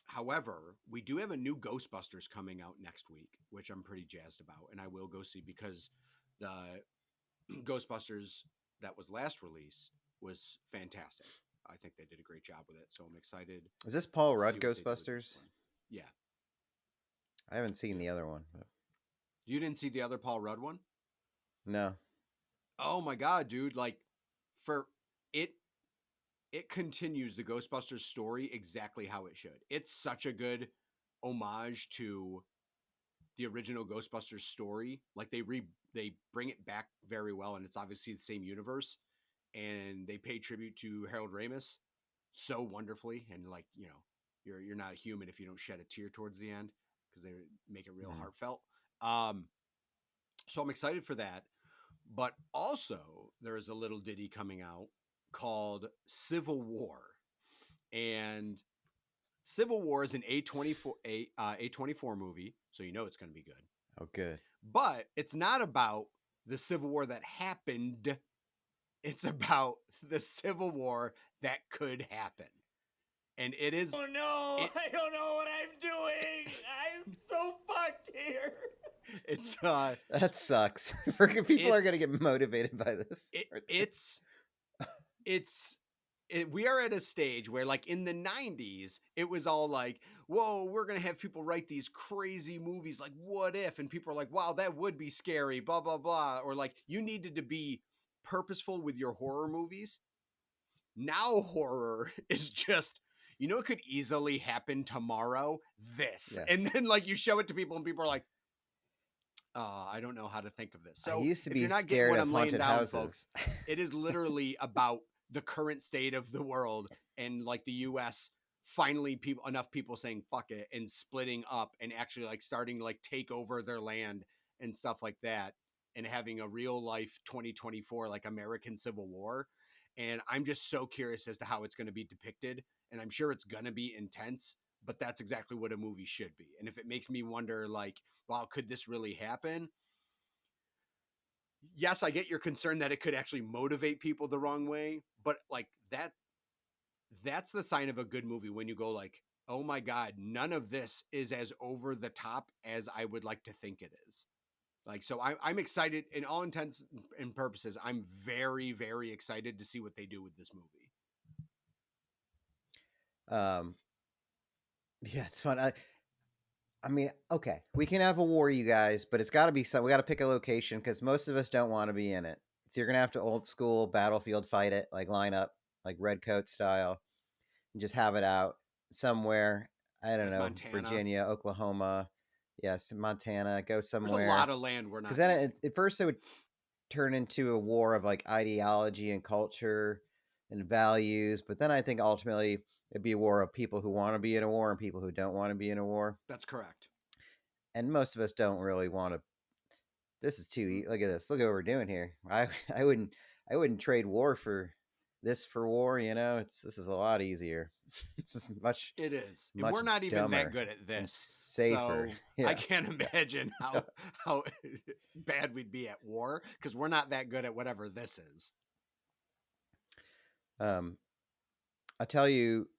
However, we do have a new Ghostbusters coming out next week, which I'm pretty jazzed about, and I will go see because the Ghostbusters that was last released was fantastic. I think they did a great job with it, so I'm excited. Is this Paul to Rudd see what they do with this Ghostbusters? one. Yeah. I haven't seen the other one. But... You didn't see the other Paul Rudd one? No. Oh my god, dude! Like, for it continues the Ghostbusters story exactly how it should. It's such a good homage to the original Ghostbusters story. Like they bring it back very well, and it's obviously the same universe. And they pay tribute to Harold Ramis so wonderfully, and like you're not a human if you don't shed a tear towards the end because they make it real heartfelt. So I'm excited for that. But also, there is a little ditty coming out called Civil War. And Civil War is an A24 movie, so you know it's going to be good. Oh, good. But it's not about the Civil War that happened. It's about the Civil War that could happen. And it is... Oh no, I don't know what I'm doing. I'm so fucked here. It's that sucks. People are going to get motivated by this. We are at a stage where, like, in the 90s, it was all like, whoa, we're going to have people write these crazy movies like What If? And people are like, wow, that would be scary, blah, blah, blah. Or like, you needed to be purposeful with your horror movies. Now horror is just, it could easily happen tomorrow, this. Yeah. And then, like, you show it to people and people are like, I don't know how to think of this. So I used to if be you're not scared getting what of I'm laying haunted down, houses. folks, it is literally about the current state of the world and like the US finally enough people saying fuck it and splitting up and actually like starting to like take over their land and stuff like that and having a real life 2024 like American Civil War. And I'm just so curious as to how it's going to be depicted, and I'm sure it's going to be intense, but that's exactly what a movie should be. And if it makes me wonder like, wow, could this really happen? Yes, I get your concern that it could actually motivate people the wrong way, but like that's the sign of a good movie when you go like, oh my God, none of this is as over the top as I would like to think it is. Like, so I'm excited in all intents and purposes. I'm very, very excited to see what they do with this movie. Yeah, it's fun. I mean, okay, we can have a war, you guys, but it's got to be we got to pick a location because most of us don't want to be in it. So you're gonna have to old school battlefield fight it, like line up, like red coat style, and just have it out somewhere. I don't like know, Montana. Virginia, Oklahoma, yes, Montana. Go somewhere. There's a lot of land we're not. Because then at first it would turn into a war of like ideology and culture and values, but then I think ultimately it'd be a war of people who want to be in a war and people who don't want to be in a war. That's correct. And most of us don't really want to. This is too easy. Look at this. Look at what we're doing here. I wouldn't trade war for this for war. This is a lot easier. This is much. It is. Much we're not even that good at this. Safer. So yeah. I can't imagine how bad we'd be at war because we're not that good at whatever this is. I'll tell you,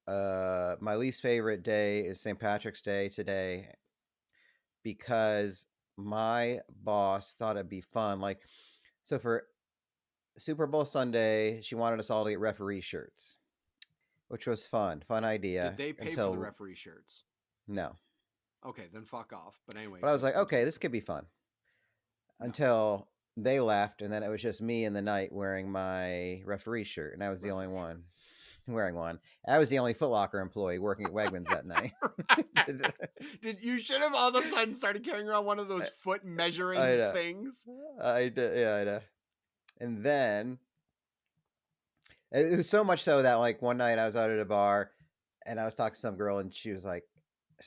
my least favorite day is St. Patrick's Day today because my boss thought it'd be fun. Like, so for Super Bowl Sunday, she wanted us all to get referee shirts, which was fun idea. Did they pay for the referee shirts? No. Okay, then fuck off. But anyway. But I was like, okay, this could be fun. No. Until they left, and then it was just me in the night wearing my referee shirt, and I was the only one wearing one. I was the only Foot Locker employee working at Wegmans that night. You should have all of a sudden started carrying around one of those foot measuring things. I did. Yeah, I know. And then it was so much so that like one night I was out at a bar and I was talking to some girl and she's like,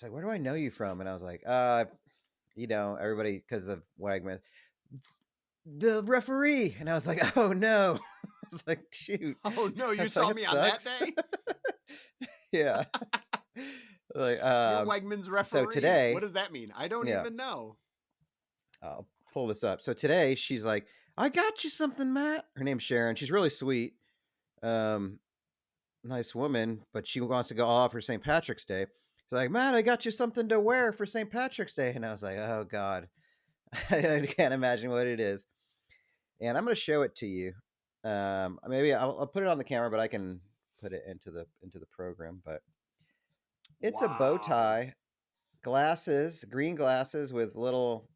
where do I know you from? And I was like, everybody because of Wegmans. The referee. And I was like, oh no. I was like, shoot. Oh no, you saw me on that day? Yeah. Like you're Wegmans referee. So today, what does that mean? I don't even know. I'll pull this up. So today she's like, I got you something, Matt. Her name's Sharon. She's really sweet. Nice woman, but she wants to go off for St. Patrick's Day. She's like, Matt, I got you something to wear for St. Patrick's Day. And I was like, oh God, I can't imagine what it is. And I'm going to show it to you. Maybe I'll put it on the camera, but I can put it into the program. But it's a bow tie, glasses, green glasses with little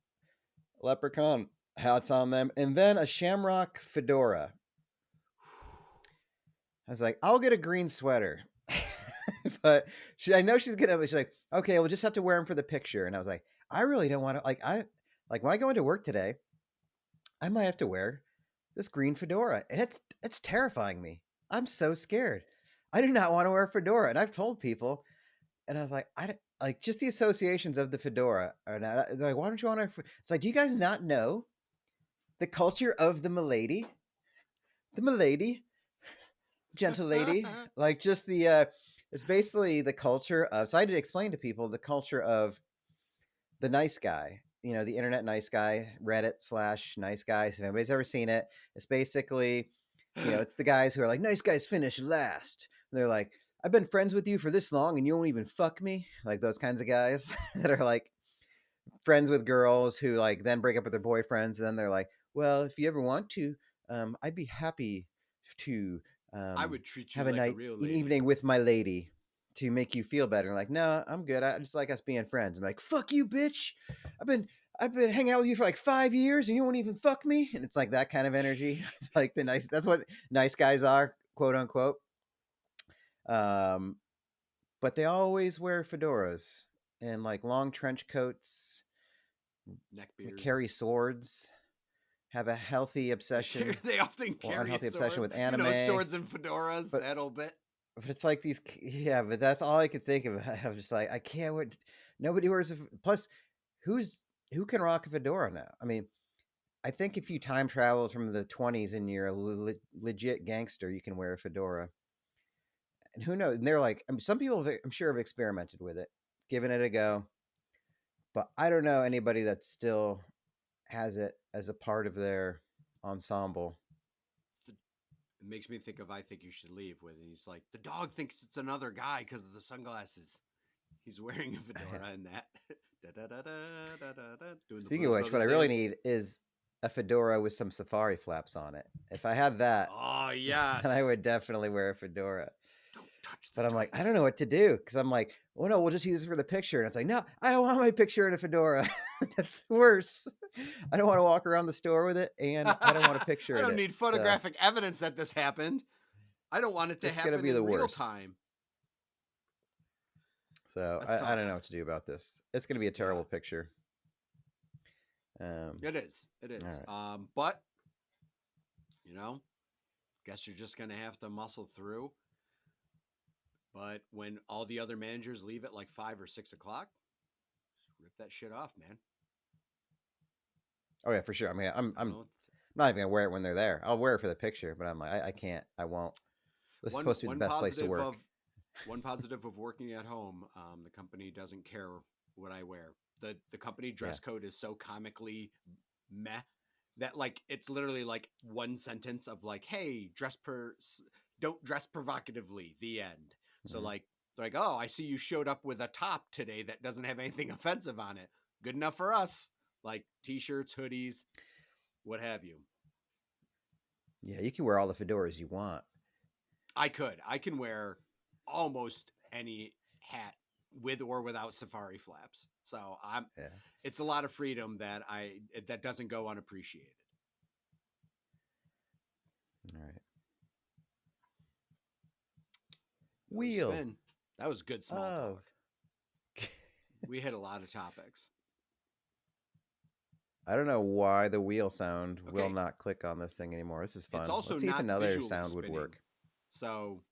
leprechaun hats on them, and then a shamrock fedora. I was like, I'll get a green sweater But I know she's gonna. She's like, okay, we'll just have to wear them for the picture. And I was like, I really don't want to. Like when I go into work today, I might have to wear this green fedora, and it's terrifying me. I'm so scared. I do not want to wear a fedora, and I've told people, and I was like, like just the associations of the fedora are not. They're like, why don't you want to? It's like, do you guys not know the culture of the milady, gentle lady, like just the. It's basically the culture of. So I had to explain to people the culture of the nice guy. You know, the internet nice guy, Reddit / nice guys. If anybody's ever seen it, it's basically, it's the guys who are like, nice guys finish last. And they're like, I've been friends with you for this long and you won't even fuck me. Like those kinds of guys that are like friends with girls who like then break up with their boyfriends. And then they're like, well, if you ever want to, I'd be happy to I would treat you have a like a night, real an lady. evening with my lady to make you feel better. And like, no, I'm good. I just like us being friends. And like, fuck you, bitch. I've been hanging out with you for like 5 years and you won't even fuck me. And it's like that kind of energy. Like that's what nice guys are, quote unquote. But they always wear fedoras and like long trench coats, Neckbeards. carry swords, have a healthy obsession. They often or carry unhealthy swords. obsession with anime. Swords and fedoras, But- that old bit. But it's like these, yeah. But that's all I could think of. I'm just like, I can't. Nobody wears. Plus, who can rock a fedora now? I mean, I think if you time travel from the 20s and you're a legit gangster, you can wear a fedora. And who knows? And they're like, some people, I'm sure, have experimented with it, given it a go. But I don't know anybody that still has it as a part of their ensemble. It makes me think of I Think You Should Leave, when he's like, the dog thinks it's another guy because of the sunglasses. He's wearing a fedora in that. Speaking of which, what I really need is a fedora with some safari flaps on it. If I had that, oh yes, then I would definitely wear a fedora. Don't touch but I'm like, I don't know what to do, because I'm like, oh no, we'll just use it for the picture. And it's like, no, I don't want my picture in a fedora. That's worse. I don't want to walk around the store with it, and I don't want a picture. I don't need photographic evidence that this happened. I don't want it to happen in real time. So I don't know what to do about this. It's going to be a terrible picture. It is. Right. But guess you're just going to have to muscle through. But when all the other managers leave at like 5 or 6 o'clock, rip that shit off, man. Oh yeah, for sure. I mean, I'm not even gonna wear it when they're there. I'll wear it for the picture, but I'm like, I can't. I won't. This is supposed to be the best place to work. One positive of working at home, the company doesn't care what I wear. The company dress code is so comically meh that like it's literally like one sentence of like, hey, don't dress provocatively, the end. So like, oh, I see you showed up with a top today that doesn't have anything offensive on it. Good enough for us. Like t-shirts, hoodies, what have you. Yeah, you can wear all the fedoras you want. I can wear almost any hat with or without safari flaps. So it's a lot of freedom that doesn't go unappreciated. All right. Wheel. Spin. That was good small talk. We hit a lot of topics. I don't know why the wheel sound will not click on this thing anymore. This is fun. It's also Let's see if another sound would work. So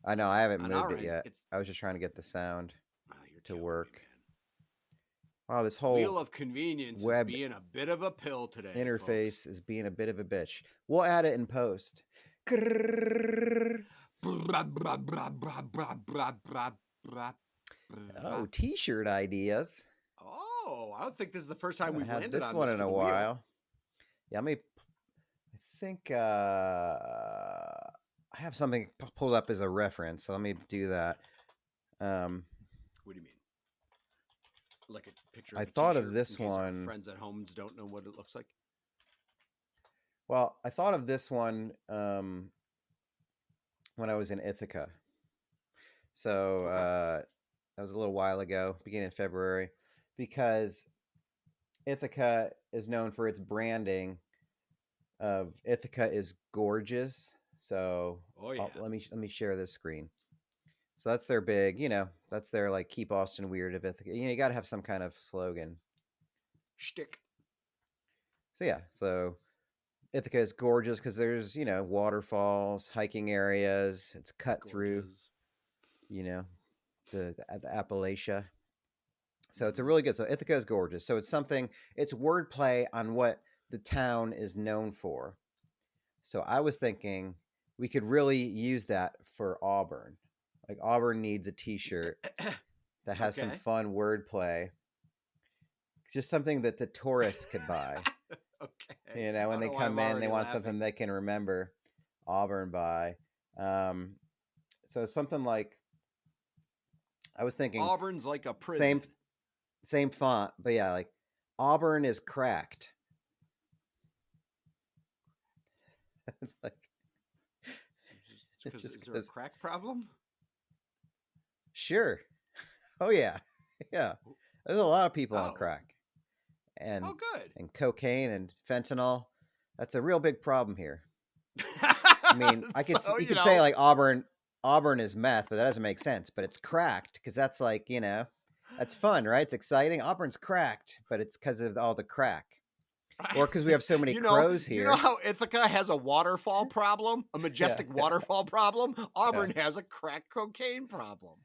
I know I haven't moved it yet. I was just trying to get the sound to work. Wow, this whole wheel of convenience is being a bit of a pill today. Interface is being a bit of a bitch. We'll add it in post. Oh, t-shirt ideas. Oh, I don't think this is the first time we've landed this on one this in a while. Yeah, I think I have something pulled up as a reference, so let me do that. What do you mean? Like a picture of I thought of this one. Friends at home don't know what it looks like. Well, I thought of this one when I was in Ithaca. So that was a little while ago, beginning of February, because Ithaca is known for its branding of Ithaca is gorgeous. So let me share this screen. So that's their big, that's their like keep Austin weird of Ithaca. You got to have some kind of slogan. Shtick. So yeah, so Ithaca is gorgeous because there's, waterfalls, hiking areas. It's cut through, Gorgeous. The Appalachia. So it's a Mhm. really good. So Ithaca is gorgeous. So it's wordplay on what the town is known for. So I was thinking we could really use that for Auburn. Like Auburn needs a T-shirt that has some Okay. fun wordplay. Just something that the tourists could buy. Okay. When I don't they know why come I'm in, they already want something laughing. they can remember Auburn by. So something like I was thinking Auburn's like a same prison. same font, but yeah, like Auburn is cracked. It's like Because just is there a because. crack problem? Sure. Oh yeah, yeah. There's a lot of people on Oh. crack, and Oh, good. and cocaine and fentanyl. That's a real big problem here. I mean, So, you could say like Auburn is meth, but that doesn't make sense. But it's cracked because that's like that's fun, right? It's exciting. Auburn's cracked, but it's because of all the crack, or because we have so many crows You know here. how Ithaca has a waterfall problem, a majestic Yeah. waterfall problem? Auburn has a crack cocaine problem.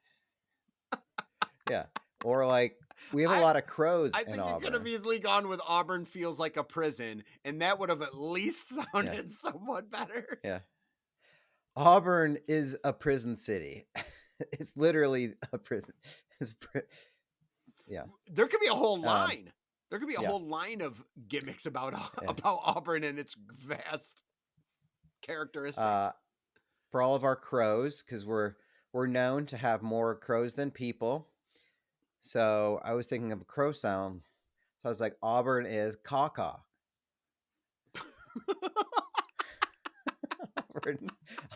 Yeah, or like we have a I lot of crows I in think you could have Auburn. easily gone with Auburn feels like a prison, and that would have at least Yeah, sounded somewhat better. yeah. Auburn is a prison city. It's literally a prison. Yeah. There could be a whole Um. line. There could be a Yeah. whole line of gimmicks about Yeah. Auburn and its vast Uh. characteristics. For all of our crows, because we're known to have more crows than people. So I was thinking of a crow sound. So I was like, Auburn is caw-caw.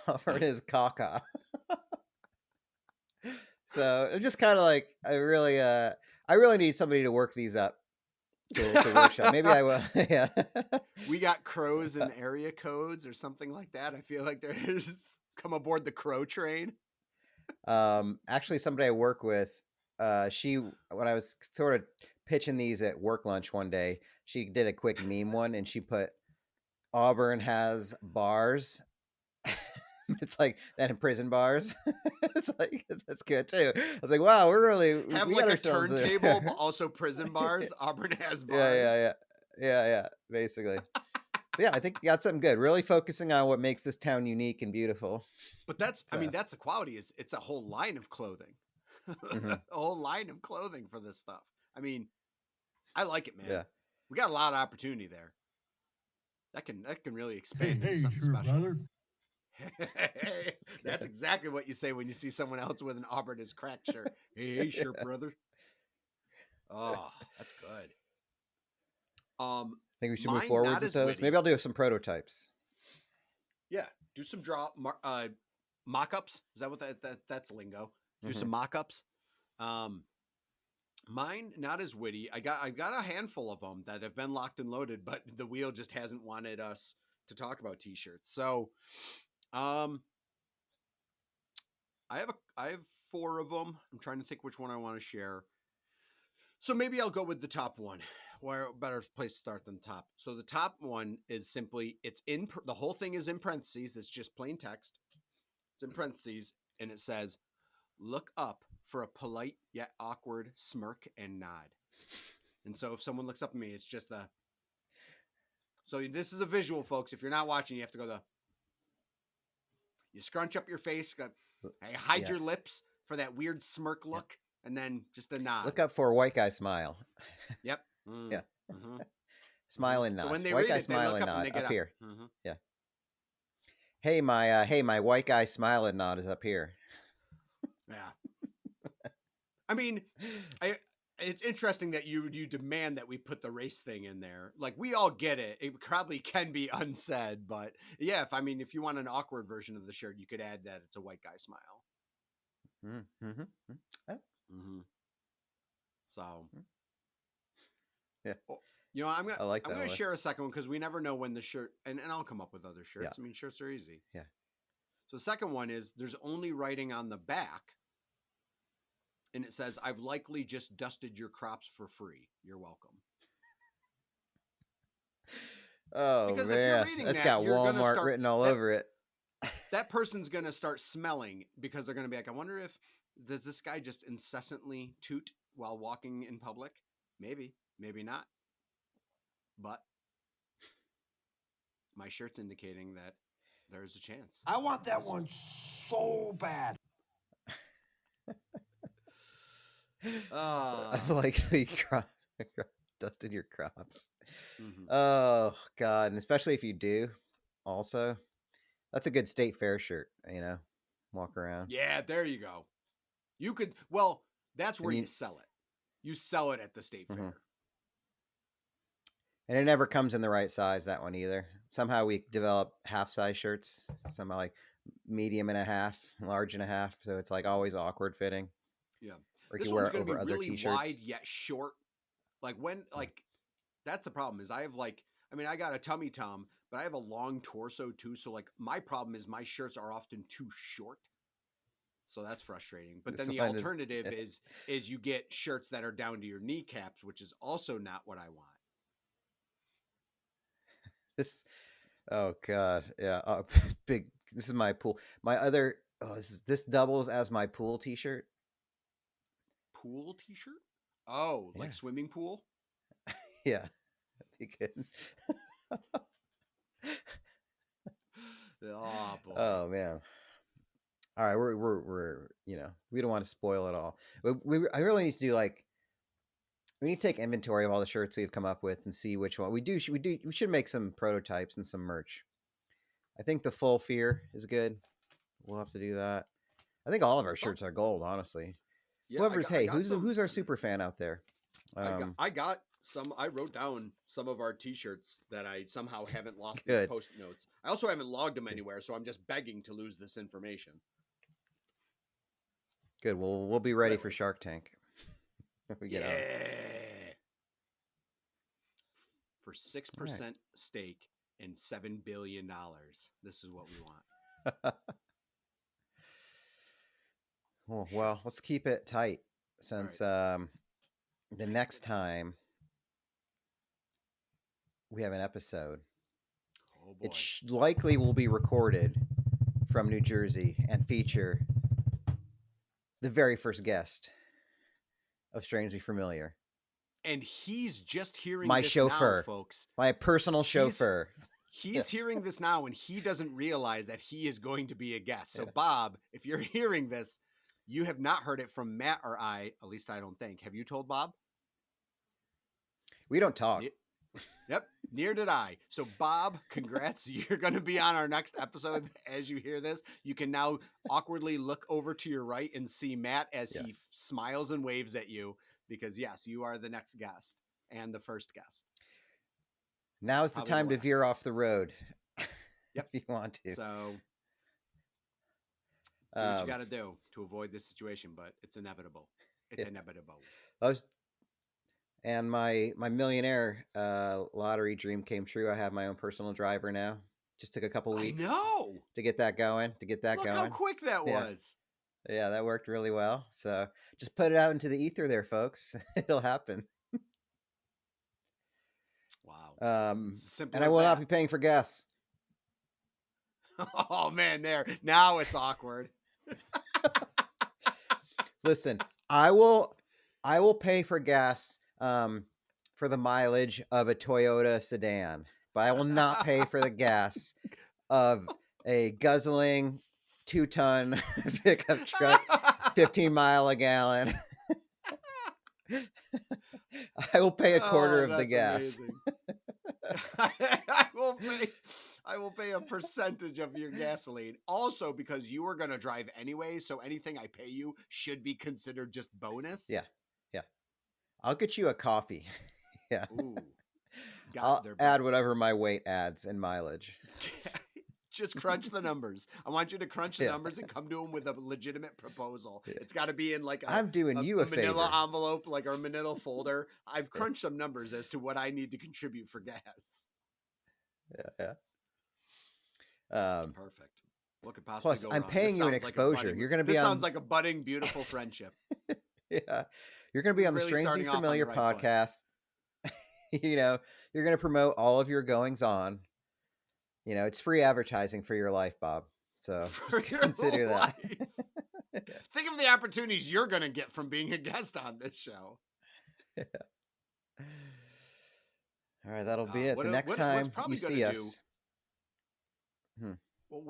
Auburn is caw-caw. So I'm just kind of like I really need somebody to work these up to workshop. Maybe I will. Yeah. We got crows and area codes or something like that. I feel like there's come aboard the crow train. Actually, somebody I work with, when I was sort of pitching these at work lunch one day, she did a quick meme one, and she put Auburn has bars. It's like that in prison bars. It's like that's good too. I was like, wow, Have we like got a ourselves turntable, but also prison bars. Auburn has bars. Yeah. Basically, yeah. I think you got something good. Really focusing on what makes this town unique and beautiful. But that's, I So, mean, that's the quality is it's a whole line of clothing, mhm, a whole line of clothing for this stuff. I mean, I like it, man. yeah. We got a lot of opportunity there. That can really expand into something sure, special. brother. That's exactly what you say when you see someone else with an Auburn is crack shirt. Hey, sure, brother. Oh, that's good. I think we should move Mine forward not with as those. witty. Maybe I'll do some prototypes. Yeah, do some mock-ups. Is that what that's lingo? Do some mock-ups. Mine not as witty. I've got a handful of them that have been locked and loaded, but the wheel just hasn't wanted us to talk about t-shirts. So, I have 4 of them. I'm trying to think which one I want to share. So maybe I'll go with the top one. Where better place to start than the top. So the top one is simply the whole thing is in parentheses. It's just plain text. It's in parentheses and it says, "Look up for a polite yet awkward smirk and nod." And so if someone looks up at me, it's just so this is a visual, folks. If you're not watching, you have to go you scrunch up your face, hide your lips for that weird smirk look, and then just a nod. Look up for a white guy smile. Yep. Yeah. Mm-hmm. Smile and nod. So when they white read guy it, they smile look and up and nod they get up up. here. Mm-hmm. Yeah. Hey, my white guy smile and nod is up here. Yeah. I mean, it's interesting that you demand that we put the race thing in there. Like, we all get it. It probably can be unsaid, but yeah, if you want an awkward version of the shirt, you could add that it's a white guy smile. Mm-hmm. Mm-hmm. So, yeah. I'm gonna that. share a second one because we never know when the shirt, and I'll come up with other shirts. Yeah. I mean, shirts are easy. Yeah. So the second one is there's only writing on the back, And it says, I've likely just dusted your crops for free. You're welcome. Oh Because if you're man, reading that's that, got you're going to Walmart start written all that, over it. that person's going to start smelling because they're going to be like, I wonder if, does this guy just incessantly toot while walking in public? Maybe, maybe not. But my shirt's indicating that there's a chance. I want that one so bad. I've likely dusted your crops. Mhm. Oh God, and especially if you do, also, that's a good state fair shirt. Walk around. Yeah, there you go. You could, well, that's where And you sell it. You sell it at the state fair. And it never comes in the right size, that one either. Somehow we develop half size shirts, somehow like medium and a half, large and a half. So it's like always awkward fitting. Yeah. Or you This can wear one's it going to be over other really t-shirts. wide yet short. Like when, like, that's the problem is I have like, I mean, I got a tummy tum, but I have a long torso too. So like my problem is my shirts are often too short. So that's frustrating. But then This the one is- alternative is you get shirts that are down to your kneecaps, which is also not what I want. This, oh God, yeah, big. This is my pool. My other, this doubles as my pool t-shirt. Pool t-shirt? Oh, like Yeah. swimming pool? Yeah, you could. Oh boy. Oh man. All right, we're we don't want to spoil it all. I really need to do like we need to take inventory of all the shirts we've come up with and see which one we should make some prototypes and some merch. I think the full fear is good. We'll have to do that. I think all of our shirts are gold, honestly. Yeah, Whoever's I got who's some, who's our super fan out there? I got some. I wrote down some of our T-shirts that I somehow haven't lost these Good. post notes. I also haven't logged them anywhere, so I'm just begging to lose this information. Good. Well, we'll be ready for Really? Shark Tank. If we get out. For 6% stake and $7 billion. This is what we want. Well, let's keep it tight since the next time we have an episode, Oh boy. it likely will be recorded from New Jersey and feature the very first guest of Strangely Familiar. And he's just hearing My this chauffeur, now, folks. my personal chauffeur. He's Yes. hearing this now, and he doesn't realize that he is going to be a guest. So, Bob, if you're hearing this, you have not heard it from Matt or I. At least I don't think. Have you told Bob? We don't talk. Yep, near did I. So, Bob, congrats. You're going to be on our next episode. As you hear this, you can now awkwardly look over to your right and see Matt as he smiles and waves at you because, yes, you are the next guest and the first guest. Now's the time to veer off the road. Yep. If you want to. So, do what you got to do to avoid this situation, but it's inevitable. It's inevitable. And my millionaire lottery dream came true. I have my own personal driver now. Just took a couple weeks. I know. To get that going. Look how quick that was. Yeah, that worked really well. So just put it out into the ether there, folks. It'll happen. Wow. And I will not be paying for gas. Oh man, now it's awkward. Listen, I will pay for gas for the mileage of a Toyota sedan, but I will not pay for the gas of a guzzling 2-ton pickup truck, 15 mile a gallon. I will pay a quarter of the gas. I will pay a percentage of your gasoline. Also, because you are going to drive anyway, so anything I pay you should be considered just bonus. Yeah. I'll get you a coffee. Yeah. Ooh. I'll add whatever my weight adds in mileage. Just crunch the numbers. I want you to crunch the numbers and come to them with a legitimate proposal. Yeah. It's got to be in like I'm doing you a manila favor. envelope, like our manila folder. I've crunched some numbers as to what I need to contribute for gas. Yeah. Perfect. What could possibly plus, go I'm wrong? paying you an exposure. You're going to be this on... sounds like a budding, beautiful friendship. Yeah. You're going to be on the Really Strangely starting off on the Familiar right foot. podcast. You're going to promote all of your goings on. It's free advertising for your life, Bob. So For just your consider that. life. Think of the opportunities you're going to get from being a guest on this show. All right, that'll be it. What The next what's time probably you going see to do. us. Well,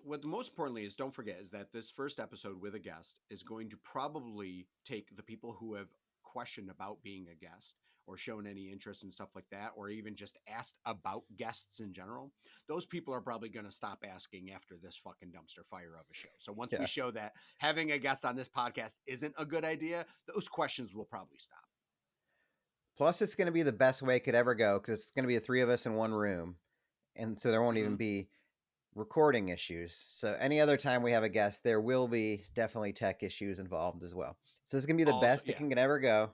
what most importantly is, don't forget, is that this first episode with a guest is going to probably take the people who have questioned about being a guest or shown any interest and stuff like that, or even just asked about guests in general. Those people are probably going to stop asking after this fucking dumpster fire of a show. So once we show that having a guest on this podcast isn't a good idea, those questions will probably stop. Plus, it's going to be the best way it could ever go because it's going to be the three of us in one room. And so there won't even be recording issues. So any other time we have a guest, there will be definitely tech issues involved as well. So it's going to be the best it can ever go.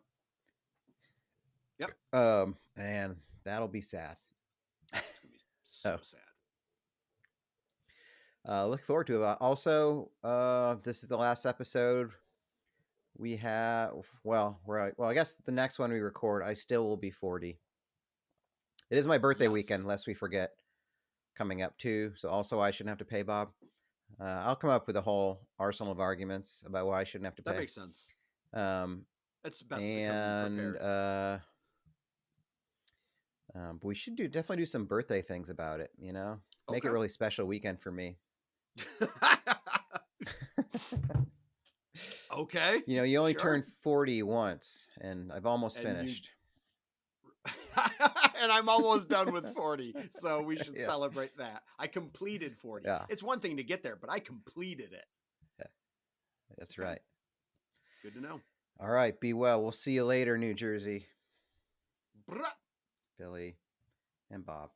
Yep. And that'll be sad. It's going to be so sad. Look forward to it. Also, this is the last episode we have. Well, I guess the next one we record, I still will be 40. It is my birthday weekend, lest we forget, coming up too. So also I shouldn't have to pay, Bob. I'll come up with a whole arsenal of arguments about why I shouldn't have to pay. That makes sense. It's best to come prepared. But we should definitely do some birthday things about it. Make it a really special weekend for me. Okay. You only turn 40 once, and I've almost finished. And I'm almost done with 40, so we should celebrate that. I completed 40. Yeah. It's one thing to get there, but I completed it. Yeah. That's right. Good to know. All right, be well. We'll see you later, New Jersey. Bruh. Billy and Bob.